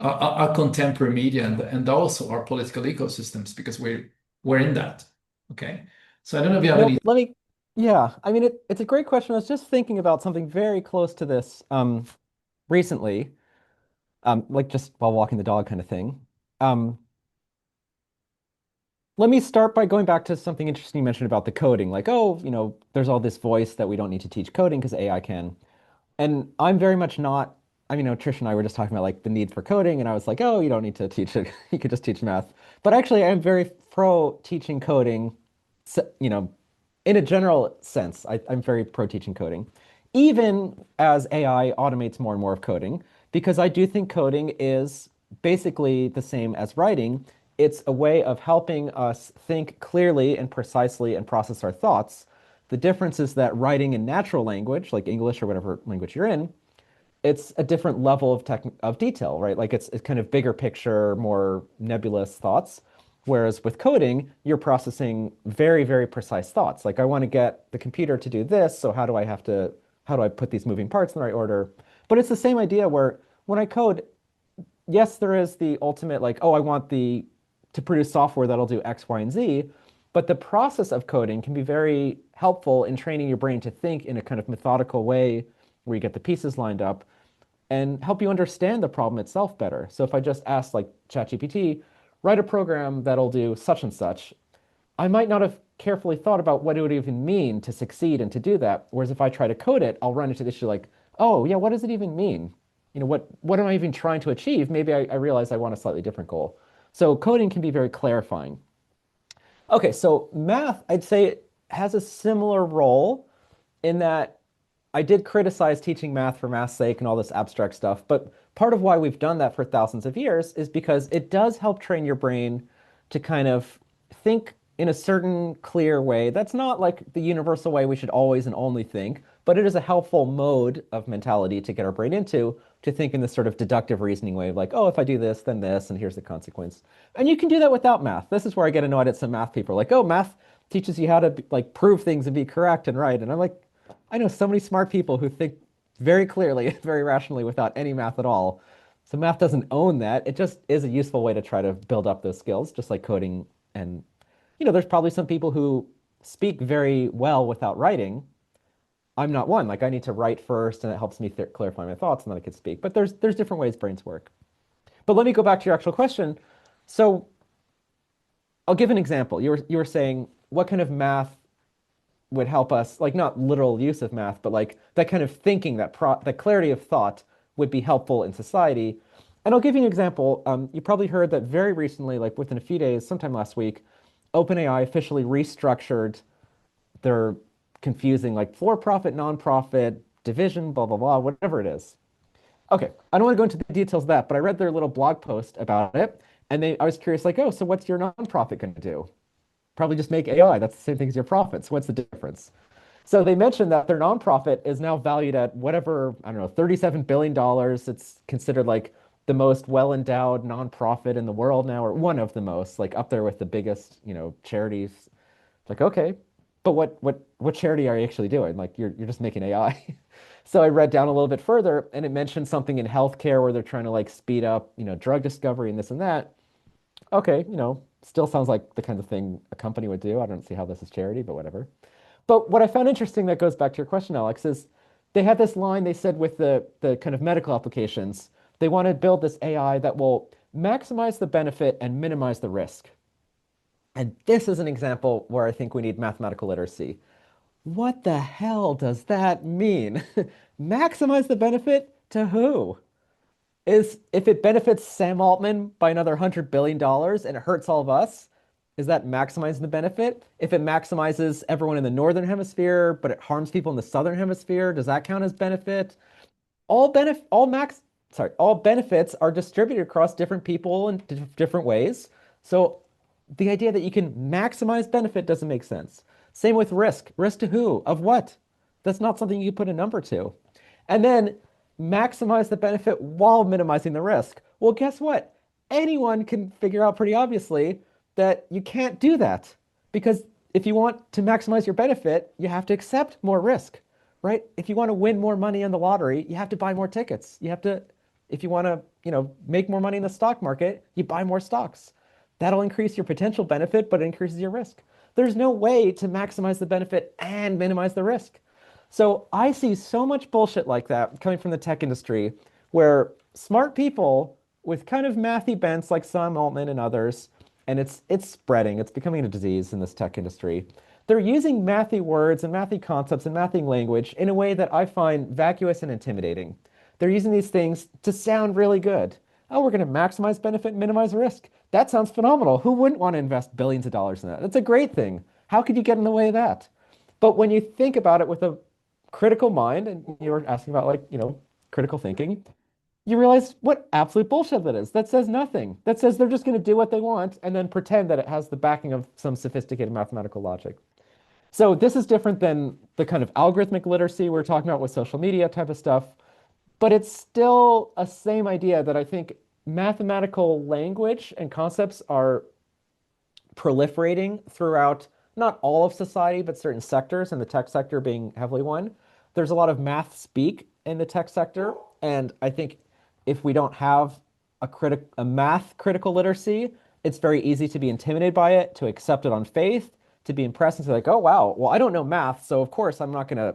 our contemporary media and also our political ecosystems, because we're in that. Okay. So I don't know if you have any. Yeah, I mean, it's a great question. I was just thinking about something very close to this recently, like just while walking the dog kind of thing. Um, Let me start by going back to something interesting you mentioned about the coding. Like, oh, there's all this voice that we don't need to teach coding because AI can. And I'm very much not, I mean, Trish and I were just talking about like the need for coding, and I was like, oh, you don't need to teach it. You could just teach math. But actually, I'm very pro teaching coding, you know, in a general sense. I'm very pro teaching coding, even as AI automates more and more of coding, because I do think coding is basically the same as writing. It's a way of helping us think clearly and precisely and process our thoughts. The difference is that writing in natural language, like English or whatever language you're in, it's a different level of detail, right? Like it's kind of bigger picture, more nebulous thoughts. Whereas with coding, you're processing very, very precise thoughts. Like I want to get the computer to do this, so how do I put these moving parts in the right order? But it's the same idea where when I code, yes, there is the ultimate like, oh, I want to produce software that'll do X, Y, and Z. But the process of coding can be very helpful in training your brain to think in a kind of methodical way where you get the pieces lined up and help you understand the problem itself better. So if I just ask like ChatGPT, write a program that'll do such and such, I might not have carefully thought about what it would even mean to succeed and to do that. Whereas if I try to code it, I'll run into the issue like, oh yeah, what does it even mean? What am I even trying to achieve? Maybe I realize I want a slightly different goal. So coding can be very clarifying. Okay, so math, I'd say, has a similar role in that I did criticize teaching math for math's sake and all this abstract stuff, but part of why we've done that for thousands of years is because it does help train your brain to kind of think in a certain clear way. That's not like the universal way we should always and only think, but it is a helpful mode of mentality to get our brain into to think in this sort of deductive reasoning way of like, oh, if I do this, then this, and here's the consequence. And you can do that without math. This is where I get annoyed at some math people like, oh, math teaches you how to like prove things and be correct and right. And I'm like, I know so many smart people who think very clearly, very rationally without any math at all. So math doesn't own that. It just is a useful way to try to build up those skills, just like coding. And, there's probably some people who speak very well without writing. I'm not one. Like I need to write first and it helps me clarify my thoughts and then I can speak. But there's different ways brains work. But let me go back to your actual question. So I'll give an example. You were saying what kind of math would help us, like not literal use of math, but like that kind of thinking, that clarity of thought would be helpful in society. And I'll give you an example. You probably heard that very recently, like within a few days, sometime last week, OpenAI officially restructured their confusing like for-profit, non-profit, division, blah, blah, blah, whatever it is. Okay, I don't want to go into the details of that, but I read their little blog post about it, and I was curious, like, oh, so what's your nonprofit going to do? Probably just make AI. That's the same thing as your profits. What's the difference? So they mentioned that their nonprofit is now valued at whatever, I don't know, $37 billion dollars. It's considered like the most well-endowed nonprofit in the world now, or one of the most, like up there with the biggest, charities. It's like, okay, but what charity are you actually doing? Like you're just making AI. So I read down a little bit further and it mentioned something in healthcare where they're trying to like speed up, drug discovery and this and that. Okay, still sounds like the kind of thing a company would do. I don't see how this is charity, but whatever. But what I found interesting that goes back to your question, Alex, is they had this line they said with the kind of medical applications, they want to build this AI that will maximize the benefit and minimize the risk. And this is an example where I think we need mathematical literacy. What the hell does that mean? Maximize the benefit to who? Is if it benefits Sam Altman by another $100 billion and it hurts all of us, is that maximizing the benefit? If it maximizes everyone in the northern hemisphere, but it harms people in the southern hemisphere, does that count as benefit? All benefits are distributed across different people in different ways. So the idea that you can maximize benefit doesn't make sense. Same with risk. Risk to who? Of what? That's not something you put a number to. And then maximize the benefit while minimizing the risk. Well, guess what? Anyone can figure out pretty obviously that you can't do that because if you want to maximize your benefit, you have to accept more risk, right? If you want to win more money in the lottery, you have to buy more tickets. You have to, if you want to, make more money in the stock market, you buy more stocks. That'll increase your potential benefit, but it increases your risk. There's no way to maximize the benefit and minimize the risk. So I see so much bullshit like that coming from the tech industry where smart people with kind of mathy bents like Sam Altman and others, and it's spreading, it's becoming a disease in this tech industry. They're using mathy words and mathy concepts and mathy language in a way that I find vacuous and intimidating. They're using these things to sound really good. Oh, we're going to maximize benefit, minimize risk. That sounds phenomenal. Who wouldn't want to invest billions of dollars in that? That's a great thing. How could you get in the way of that? But when you think about it with a critical mind, and you were asking about like, critical thinking, you realize what absolute bullshit that is. That says nothing. That says they're just going to do what they want and then pretend that it has the backing of some sophisticated mathematical logic. So this is different than the kind of algorithmic literacy we're talking about with social media type of stuff, but it's still a same idea that I think mathematical language and concepts are proliferating throughout not all of society, but certain sectors, and the tech sector being heavily one. There's a lot of math speak in the tech sector, and I think if we don't have a math critical literacy, it's very easy to be intimidated by it, to accept it on faith, to be impressed and say like, oh wow, well I don't know math, so of course I'm not gonna,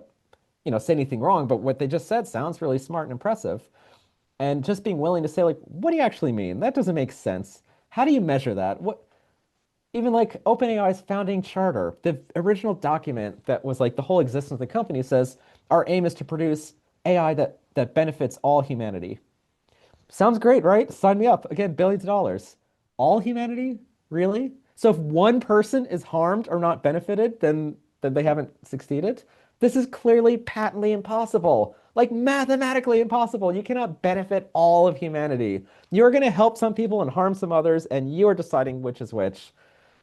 say anything wrong, but what they just said sounds really smart and impressive. And just being willing to say like, what do you actually mean? That doesn't make sense. How do you measure that? What even like OpenAI's founding charter, the original document that was like the whole existence of the company says our aim is to produce AI that benefits all humanity. Sounds great, right? Sign me up. Again, billions of dollars. All humanity? Really? So if one person is harmed or not benefited, then they haven't succeeded. This is clearly patently impossible. Like mathematically impossible. You cannot benefit all of humanity. You're going to help some people and harm some others, and you are deciding which is which.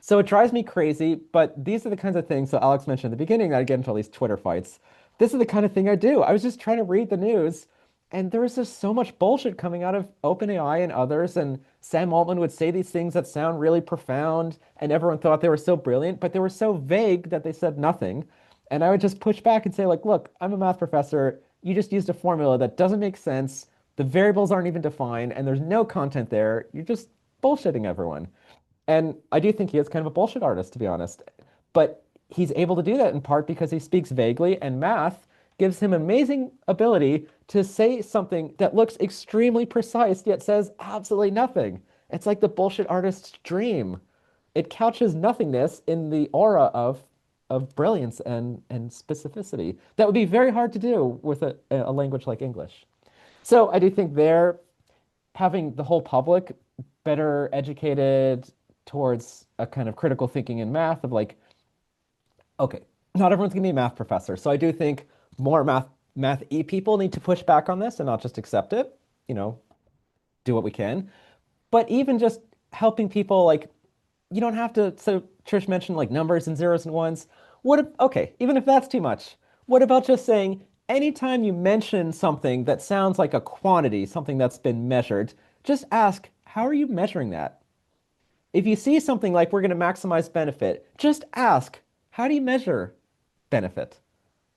So it drives me crazy, but these are the kinds of things, so Alex mentioned at the beginning that I get into all these Twitter fights. This is the kind of thing I do. I was just trying to read the news, and there was just so much bullshit coming out of OpenAI and others, and Sam Altman would say these things that sound really profound, and everyone thought they were so brilliant, but they were so vague that they said nothing. And I would just push back and say, like, look, I'm a math professor. You just used a formula that doesn't make sense. The variables aren't even defined, and there's no content there. You're just bullshitting everyone. And I do think he is kind of a bullshit artist, to be honest. But he's able to do that in part because he speaks vaguely, and math gives him amazing ability to say something that looks extremely precise, yet says absolutely nothing. It's like the bullshit artist's dream. It couches nothingness in the aura of brilliance and specificity. That would be very hard to do with a language like English. So I do think they're having the whole public better educated towards a kind of critical thinking in math of like, okay, not everyone's gonna be a math professor. So I do think more math-y people need to push back on this and not just accept it, do what we can. But even just helping people like, you don't have to, so Trish mentioned like numbers and zeros and ones. Okay, even if that's too much, what about just saying anytime you mention something that sounds like a quantity, something that's been measured, just ask, how are you measuring that? If you see something like we're going to maximize benefit, just ask, how do you measure benefit?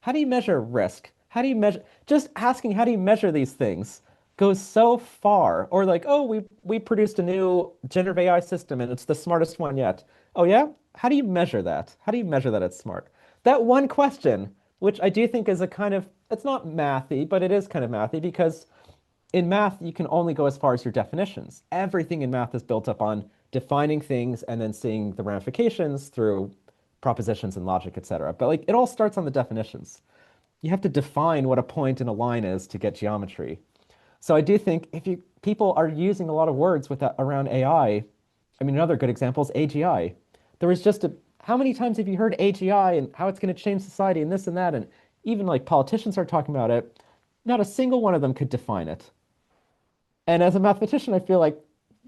How do you measure risk? How do you measure? Just asking, how do you measure these things goes so far. Or like, oh, we produced a new generative AI system and it's the smartest one yet. Oh yeah? How do you measure that? How do you measure that it's smart? That one question, which I do think is a kind of, it's not mathy, but it is kind of mathy because in math, you can only go as far as your definitions. Everything in math is built up on defining things and then seeing the ramifications through propositions and logic, etc. But like it all starts on the definitions. You have to define what a point in a line is to get geometry. So I do think if you people are using a lot of words with that around AI. I mean, another good example is AGI. There was just a how many times have you heard AGI and how it's going to change society and this and that, and even like politicians are talking about it. Not a single one of them could define it. And as a mathematician, I feel like,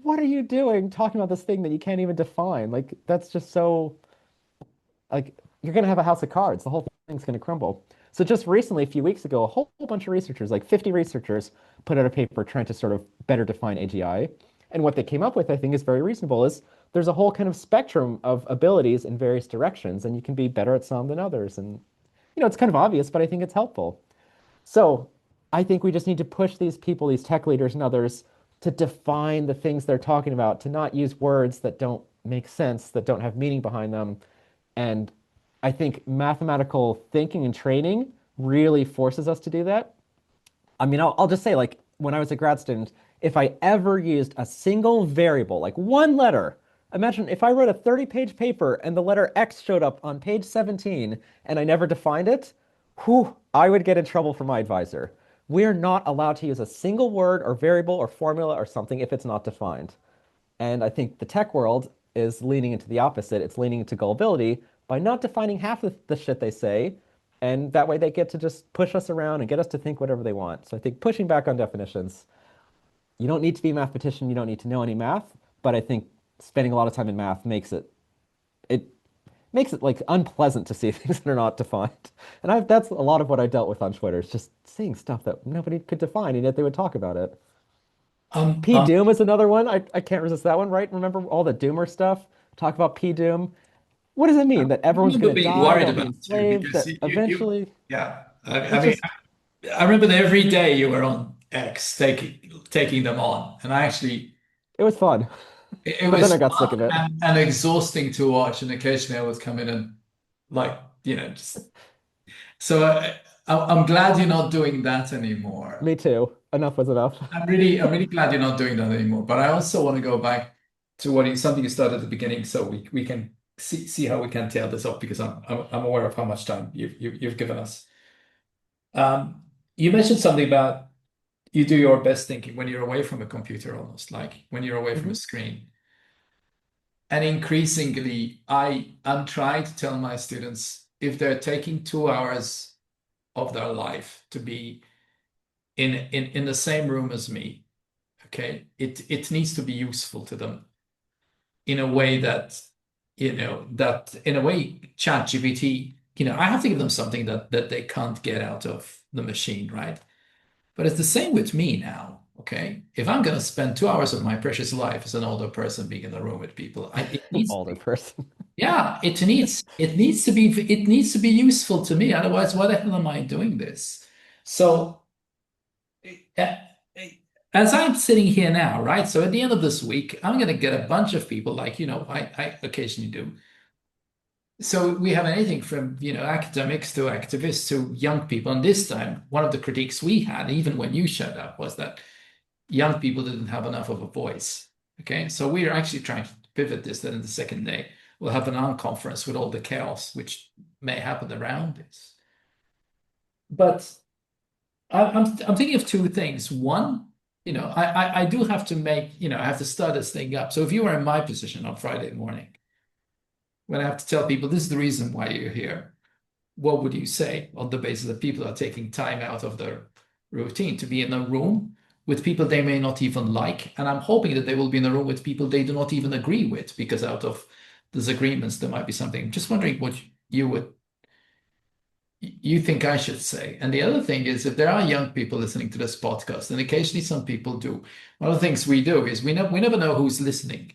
what are you doing talking about this thing that you can't even define? Like that's just so like you're going to have a house of cards. The whole thing's going to crumble. So just recently, a few weeks ago, a whole bunch of researchers, like 50 researchers, put out a paper trying to sort of better define AGI. And what they came up with, I think, is very reasonable, is there's a whole kind of spectrum of abilities in various directions, and you can be better at some than others. And, it's kind of obvious, but I think it's helpful. So I think we just need to push these people, these tech leaders and others, to define the things they're talking about, to not use words that don't make sense, that don't have meaning behind them. And I think mathematical thinking and training really forces us to do that. I mean, I'll just say, like, when I was a grad student, if I ever used a single variable, like one letter, imagine if I wrote a 30-page paper and the letter X showed up on page 17 and I never defined it, whew, I would get in trouble from my advisor. We're not allowed to use a single word or variable or formula or something if it's not defined. And I think the tech world is leaning into the opposite. It's leaning into gullibility by not defining half of the shit they say. And that way they get to just push us around and get us to think whatever they want. So I think pushing back on definitions, you don't need to be a mathematician, you don't need to know any math, but I think spending a lot of time in math it makes it like unpleasant to see things that are not defined. And that's a lot of what I dealt with on Twitter, is just seeing stuff that nobody could define, and yet they would talk about it. Um, P um, Doom is another one. I can't resist that one, right? Remember all the Doomer stuff? Talk about P Doom. What does it mean? That I everyone's remember going to being die, worried they'll be about you enslaved, because that eventually yeah. I it's mean, just I remember that every day you were on X taking them on, and I actually it was fun. it But then was I got sick fun of it. and exhausting to watch, and occasionally I would come in and like just so I'm glad you're not doing that anymore. Me too. Enough was enough. I'm really glad you're not doing that anymore. But I also want to go back to something you started at the beginning, so we can see how we can tail this off because I'm aware of how much time you've given us. You mentioned something about you do your best thinking when you're away from a computer, almost like when you're away from a Hmm. screen. And increasingly, I'm trying to tell my students if they're taking 2 hours of their life to be in the same room as me, okay, it needs to be useful to them in a way that in a way ChatGPT, I have to give them something that they can't get out of the machine, right? But it's the same with me now. Okay. If I'm going to spend 2 hours of my precious life as an older person being in the room with people, it needs to Older be, person. yeah, it needs to be useful to me. Otherwise, why the hell am I doing this? So uh, as I'm sitting here now, right? So at the end of this week, I'm going to get a bunch of people like, I occasionally do. So we have anything from, academics to activists to young people. And this time, one of the critiques we had, even when you showed up, was that young people didn't have enough of a voice. Okay. So we are actually trying to pivot this. Then in the second day, we'll have an unconference with all the chaos which may happen around this. But I'm thinking of two things. One, I do have to I have to start this thing up. So if you were in my position on Friday morning, when I have to tell people this is the reason why you're here, what would you say on the basis that people are taking time out of their routine to be in a room with people they may not even like? And I'm hoping that they will be in a room with people they do not even agree with, because out of disagreements, there might be something. Just wondering what you would you think I should say. And the other thing is, if there are young people listening to this podcast, and occasionally some people do, one of the things we do is we never know who's listening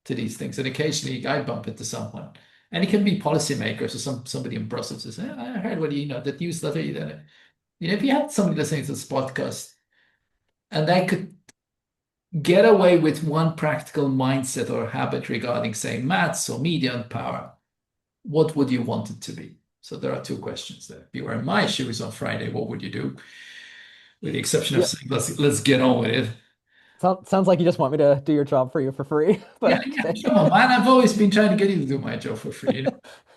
to these things. And occasionally I bump into someone, and it can be policymakers or somebody in Brussels who says, I heard what that newsletter you did. If you had somebody listening to this podcast and they could get away with one practical mindset or habit regarding, say, maths or media and power, what would you want it to be? So there are two questions there. If you were in my shoes on Friday, what would you do? With the exception of Yeah. saying, let's get on with it. Sounds like you just want me to do your job for you for free, Yeah, but okay. come on, man. I've always been trying to get you to do my job for free.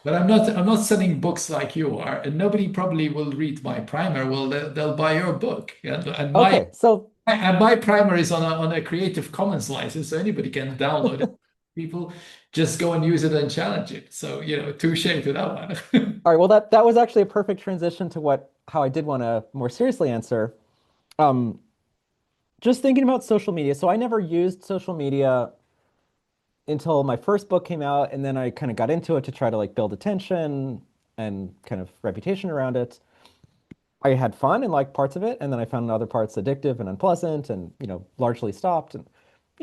But I'm not selling books like you are, and nobody probably will read my primer. Well, they'll buy your book. And my Okay, so and my primer is on a Creative Commons license, so anybody can download it. People just go and use it and challenge it. So, touche to that one. all right, well that was actually a perfect transition to how I did want to more seriously answer. Um, just thinking about social media. So I never used social media until my first book came out, and then I kind of got into it to try to like build attention and kind of reputation around it. I had fun and liked parts of it, and then I found other parts addictive and unpleasant, and largely stopped. And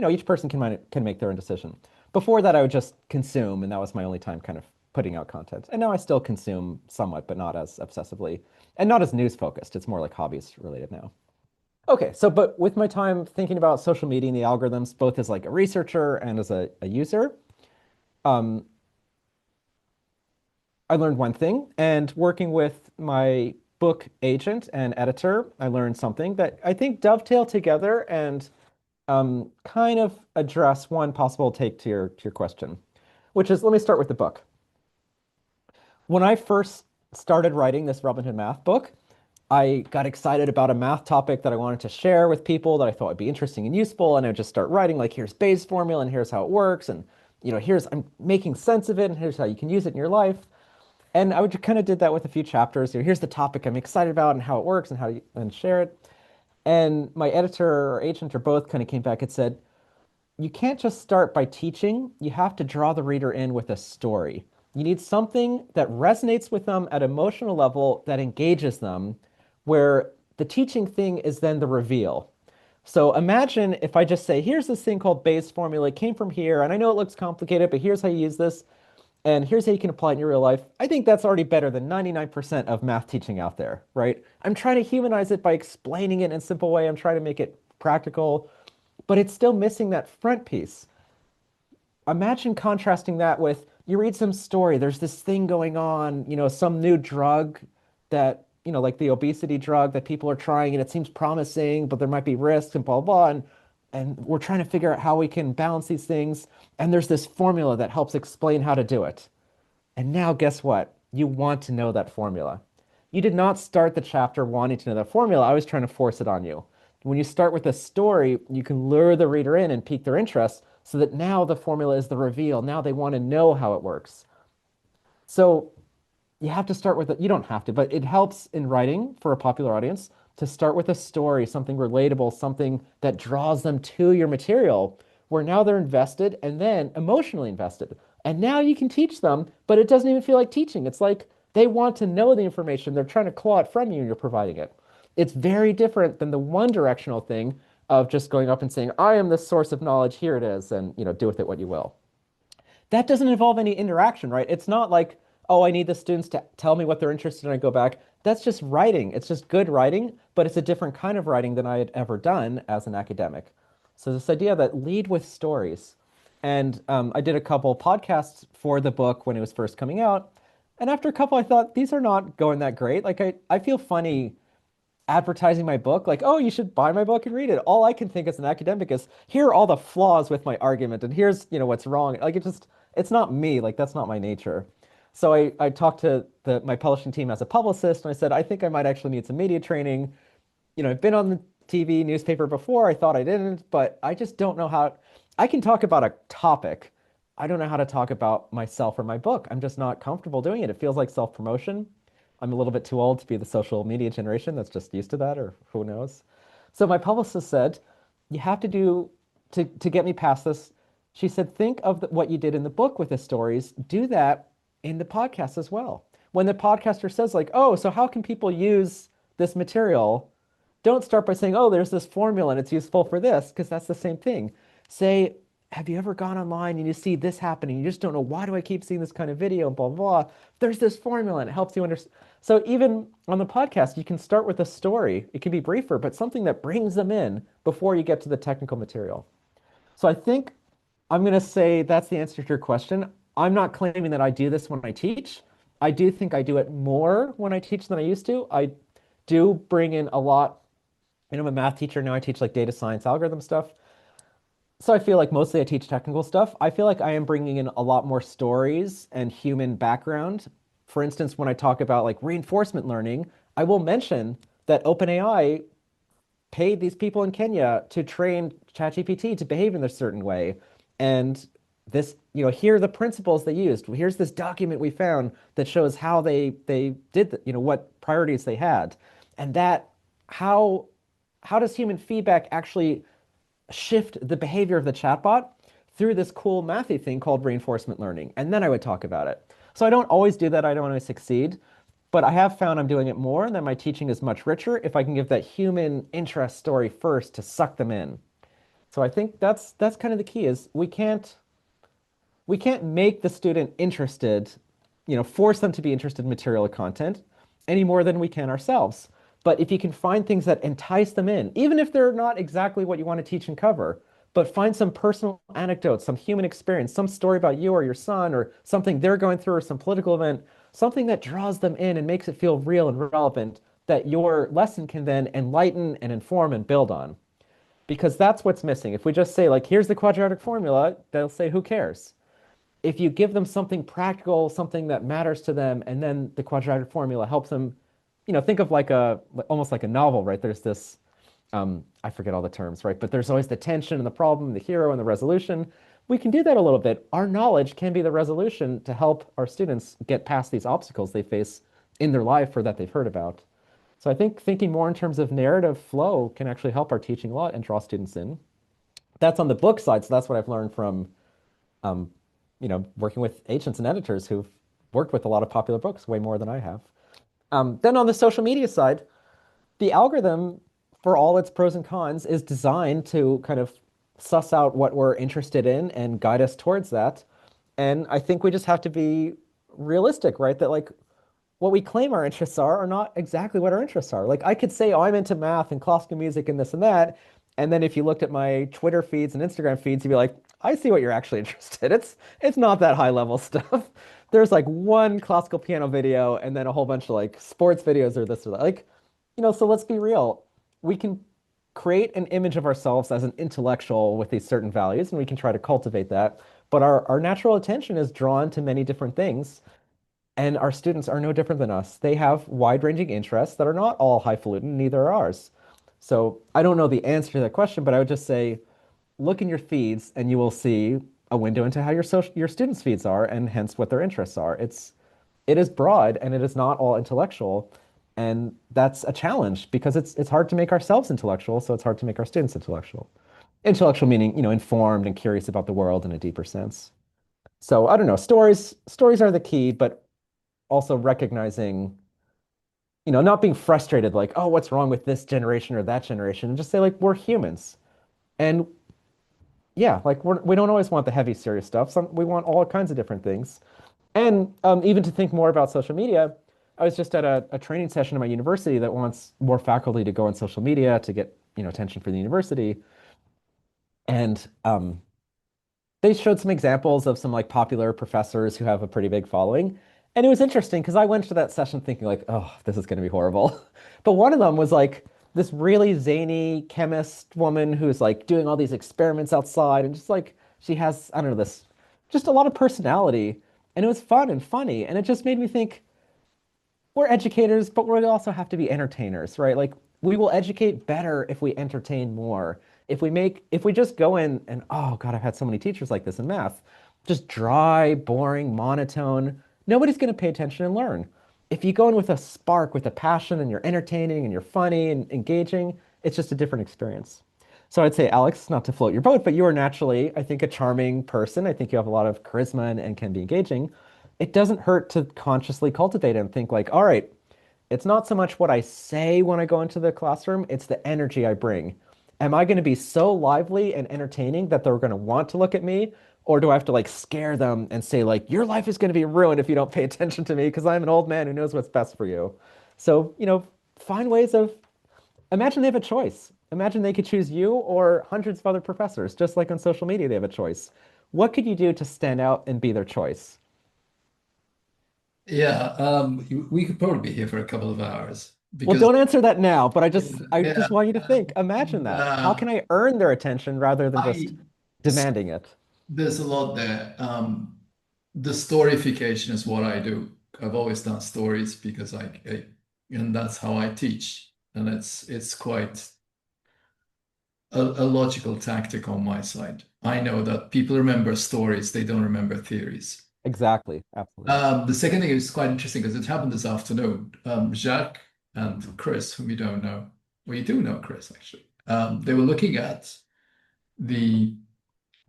each person can make their own decision. Before that, I would just consume, and that was my only time kind of putting out content. And now I still consume somewhat, but not as obsessively, and not as news focused. It's more like hobbies related now. Okay, so but with my time thinking about social media and the algorithms, both as like a researcher and as a user, um, I learned one thing, and working with my book agent and editor, I learned something that I think dovetail together and kind of address one possible take to your question, which is, let me start with the book. When I first started writing this Robin Hood math book, I got excited about a math topic that I wanted to share with people that I thought would be interesting and useful, and I would just start writing like, here's Bayes' formula, and here's how it works, and I'm making sense of it, and here's how you can use it in your life. And I would kind of did that with a few chapters. Here's the topic I'm excited about and how it works and how you and share it. And my editor or agent or both kind of came back and said, you can't just start by teaching. You have to draw the reader in with a story. You need something that resonates with them at an emotional level that engages them, where the teaching thing is then the reveal. So imagine if I just say, here's this thing called Bayes' formula. It came from here, and I know it looks complicated, but here's how you use this, and here's how you can apply it in your real life. I think that's already better than 99% of math teaching out there, right? I'm trying to humanize it by explaining it in a simple way. I'm trying to make it practical, but it's still missing that front piece. Imagine contrasting that with, you read some story, there's this thing going on, some new drug that, like the obesity drug that people are trying, and it seems promising, but there might be risks and blah, blah, and we're trying to figure out how we can balance these things. And there's this formula that helps explain how to do it. And now guess what? You want to know that formula. You did not start the chapter wanting to know that formula. I was trying to force it on you. When you start with a story, you can lure the reader in and pique their interest so that now the formula is the reveal. Now they want to know how it works. So you have to start with it. You don't have to, but it helps in writing for a popular audience to start with a story, something relatable, something that draws them to your material, where now they're invested and then emotionally invested. And now you can teach them, but it doesn't even feel like teaching. It's like they want to know the information. They're trying to claw it from you and you're providing it. It's very different than the one directional thing of just going up and saying, I am the source of knowledge, here it is, and do with it what you will. That doesn't involve any interaction, right? It's not like, oh, I need the students to tell me what they're interested in, I go back. That's just writing. It's just good writing, but it's a different kind of writing than I had ever done as an academic. So this idea that lead with stories. And I did a couple podcasts for the book when it was first coming out. And after a couple, I thought, these are not going that great. Like, I feel funny advertising my book, like, oh, you should buy my book and read it. All I can think as an academic is, here are all the flaws with my argument, and here's, what's wrong. Like, it's not me. Like, that's not my nature. So I talked to my publishing team as a publicist, and I said, I think I might actually need some media training. I've been on the TV newspaper before. I thought I didn't, but I just don't know how. I can talk about a topic. I don't know how to talk about myself or my book. I'm just not comfortable doing it. It feels like self-promotion. I'm a little bit too old to be the social media generation that's just used to that, or who knows. So my publicist said, you have to do, to get me past this, she said, think of what you did in the book with the stories. Do that in the podcast as well. when the podcaster says like, oh, so how can people use this material? Don't start by saying, oh, there's this formula and it's useful for this, because that's the same thing. Say, have you ever gone online and you see this happening? You just don't know, why do I keep seeing this kind of video and blah, blah, blah. There's this formula and it helps you understand. So even on the podcast, you can start with a story. It can be briefer, but something that brings them in before you get to the technical material. So I think I'm going to say that's the answer to your question. I'm not claiming that I do this when I teach. I do think I do it more when I teach than I used to. I do bring in a lot. I'm a math teacher now. I teach like data science algorithm stuff. So I feel like mostly I teach technical stuff. I feel like I am bringing in a lot more stories and human background. For instance, when I talk about like reinforcement learning, I will mention that OpenAI paid these people in Kenya to train ChatGPT to behave in a certain way. And this, here are the principles they used. Here's this document we found that shows how they did, what priorities they had. And that how does human feedback actually shift the behavior of the chatbot through this cool mathy thing called reinforcement learning? And then I would talk about it. So I don't always do that. I don't always succeed. But I have found I'm doing it more, and then my teaching is much richer if I can give that human interest story first to suck them in. So I think that's kind of the key is we can't make the student interested, force them to be interested in material or content any more than we can ourselves. But if you can find things that entice them in, even if they're not exactly what you want to teach and cover, but find some personal anecdotes, some human experience, some story about you or your son or something they're going through or some political event, something that draws them in and makes it feel real and relevant that your lesson can then enlighten and inform and build on. Because that's what's missing. If we just say, like, here's the quadratic formula, they'll say, who cares? If you give them something practical, something that matters to them, and then the quadratic formula helps them, think of like almost like a novel, right? There's this, I forget all the terms, right? But there's always the tension and the problem, the hero and the resolution. We can do that a little bit. Our knowledge can be the resolution to help our students get past these obstacles they face in their life or that they've heard about. So I think thinking more in terms of narrative flow can actually help our teaching a lot and draw students in. That's on the book side. So that's what I've learned from, working with agents and editors who've worked with a lot of popular books, way more than I have. Then on the social media side, the algorithm, for all its pros and cons, is designed to kind of suss out what we're interested in and guide us towards that. And I think we just have to be realistic, right? That like what we claim our interests are not exactly what our interests are. Like I could say, oh, I'm into math and classical music and this and that. And then if you looked at my Twitter feeds and Instagram feeds, you'd be like, I see what you're actually interested. It's not that high level stuff. There's like one classical piano video and then a whole bunch of like sports videos or this or that. Like, so let's be real. We can create an image of ourselves as an intellectual with these certain values, and we can try to cultivate that. But our natural attention is drawn to many different things. And our students are no different than us. They have wide-ranging interests that are not all highfalutin, neither are ours. So I don't know the answer to that question, but I would just say, look in your feeds and you will see a window into how your students' feeds are and hence what their interests are. It is broad and it is not all intellectual. And that's a challenge because it's hard to make ourselves intellectual, so it's hard to make our students intellectual. Intellectual meaning, informed and curious about the world in a deeper sense. So I don't know, stories are the key, but also recognizing, not being frustrated like, oh, what's wrong with this generation or that generation? And just say like, we're humans. And yeah, like we don't always want the heavy, serious stuff. We want all kinds of different things. And even to think more about social media, I was just at a training session at my university that wants more faculty to go on social media to get, attention for the university. And they showed some examples of some like popular professors who have a pretty big following. And it was interesting because I went to that session thinking like, oh, this is going to be horrible. But one of them was like this really zany chemist woman who's like doing all these experiments outside and just like she has, I don't know, this just a lot of personality. And it was fun and funny. And it just made me think, we're educators, but we also have to be entertainers, right? Like we will educate better if we entertain more. If we just go in and, oh God, I've had so many teachers like this in math, just dry, boring, monotone, nobody's going to pay attention and learn. If you go in with a spark, with a passion, and you're entertaining and you're funny and engaging, it's just a different experience. So I'd say, Alex, not to float your boat, but you are naturally, I think, a charming person. I think you have a lot of charisma and can be engaging. it doesn't hurt to consciously cultivate it and think like, all right, it's not so much what I say when I go into the classroom, it's the energy I bring. Am I going to be so lively and entertaining that they're going to want to look at me? Or do I have to like scare them and say like, your life is going to be ruined if you don't pay attention to me because I'm an old man who knows what's best for you. So, find ways of, imagine they have a choice. Imagine they could choose you or hundreds of other professors, just like on social media, they have a choice. What could you do to stand out and be their choice? Yeah, we could probably be here for a couple of hours Well, because don't answer that now, but I just yeah, want you to think. Imagine that. How uh, can I earn their attention rather than just I demanding it? there's a lot there. The storyfication is what I do. I've always done stories because and that's how I teach, and it's quite a logical tactic on my side. I know that people remember stories, they don't remember theories. Exactly. Absolutely. The second thing is quite interesting because it happened this afternoon. Jacques and Chris, whom you don't know, well, you do know Chris actually. They were looking at the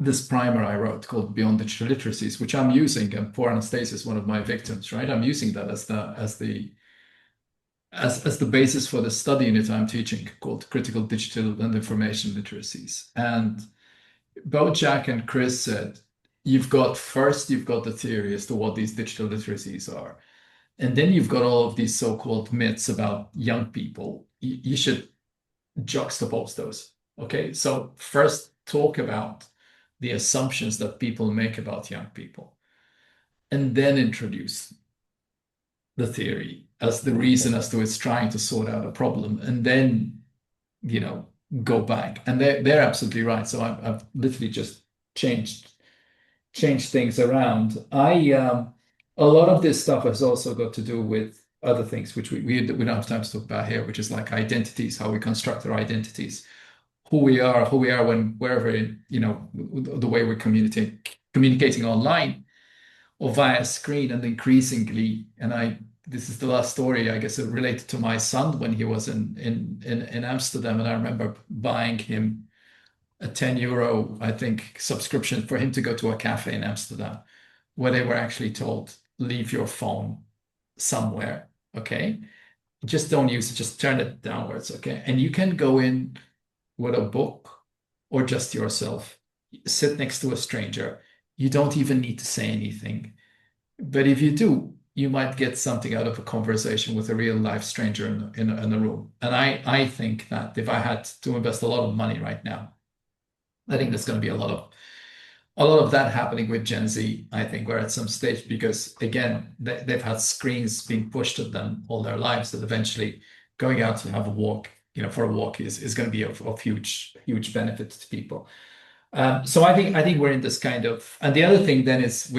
this primer I wrote called Beyond Digital Literacies, which I'm using, and poor Anastasia is one of my victims, right? I'm using that as the basis for the study unit I'm teaching called Critical Digital and Information Literacies. And both Jack and Chris said, you've got the theory as to what these digital literacies are. And then you've got all of these so-called myths about young people. You should juxtapose those. Okay. So first talk about the assumptions that people make about young people, and then introduce the theory as the reason Interesting. as to it's trying to sort out a problem, and then, you know, go back. And they're absolutely right. So I've literally just changed things around. I A lot of this stuff has also got to do with other things which we don't have time to talk about here, which is like identities, how we construct our identities, who we are when wherever, the way we're communicating online or via screen. And increasingly, and I this is the last story, I guess, related to my son when he was in Amsterdam, and I remember buying him a 10 euro, I think, subscription for him to go to a cafe in Amsterdam where they were actually told, leave your phone somewhere. Okay. Just don't use it, just turn it downwards. Okay. And you can go in with a book or just yourself, sit next to a stranger. You don't even need to say anything. But if you do, you might get something out of a conversation with a real life stranger in a room. And I think that if I had to invest a lot of money right now, I think there's going to be a lot of that happening with Gen Z. I think we're at some stage because again, they've had screens being pushed at them all their lives that eventually going out to have a walk, for a walk is going to be of huge benefit to people. So I think we're in this kind of, and the other thing then is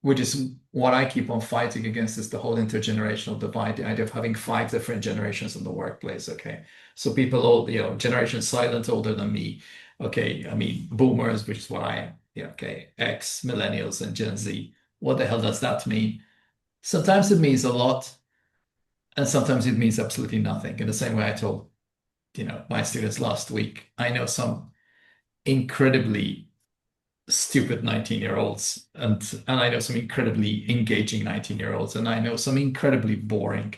which is what I keep on fighting against is the whole intergenerational divide, the idea of having five different generations in the workplace. Okay, so people old, generation silent, older than me. Okay, I mean boomers, which is what I am. Yeah, okay, X, millennials, and Gen Z. What the hell does that mean? Sometimes it means a lot, and sometimes it means absolutely nothing. In the same way I told, my students last week, I know some incredibly stupid 19-year-olds, and I know some incredibly engaging 19-year-olds, and I know some incredibly boring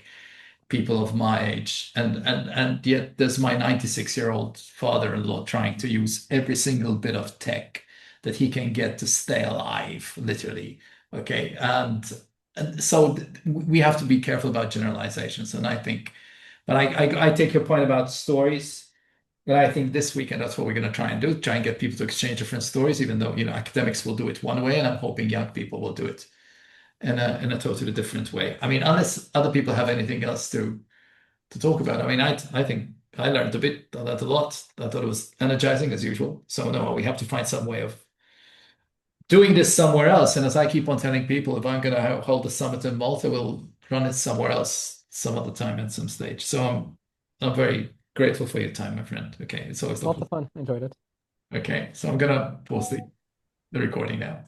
people of my age, and yet there's my 96-year-old father-in-law trying to use every single bit of tech that he can get to stay alive, literally. Okay, and so we have to be careful about generalizations, and I think, but I take your point about stories. But I think this weekend that's what we're going to try and do, try and get people to exchange different stories, even though, academics will do it one way, and I'm hoping young people will do it in a totally different way. I mean, unless other people have anything else to talk about. I mean, I think I learned a bit, I learned a lot. I thought it was energizing as usual. So no, we have to find some way of doing this somewhere else. And as I keep on telling people, if I'm going to hold a summit in Malta, we'll run it somewhere else some other time at some stage. So I'm very grateful for your time, my friend. Okay, it's always Lots lovely. of fun. Enjoyed it. Okay, so I'm gonna pause the recording now.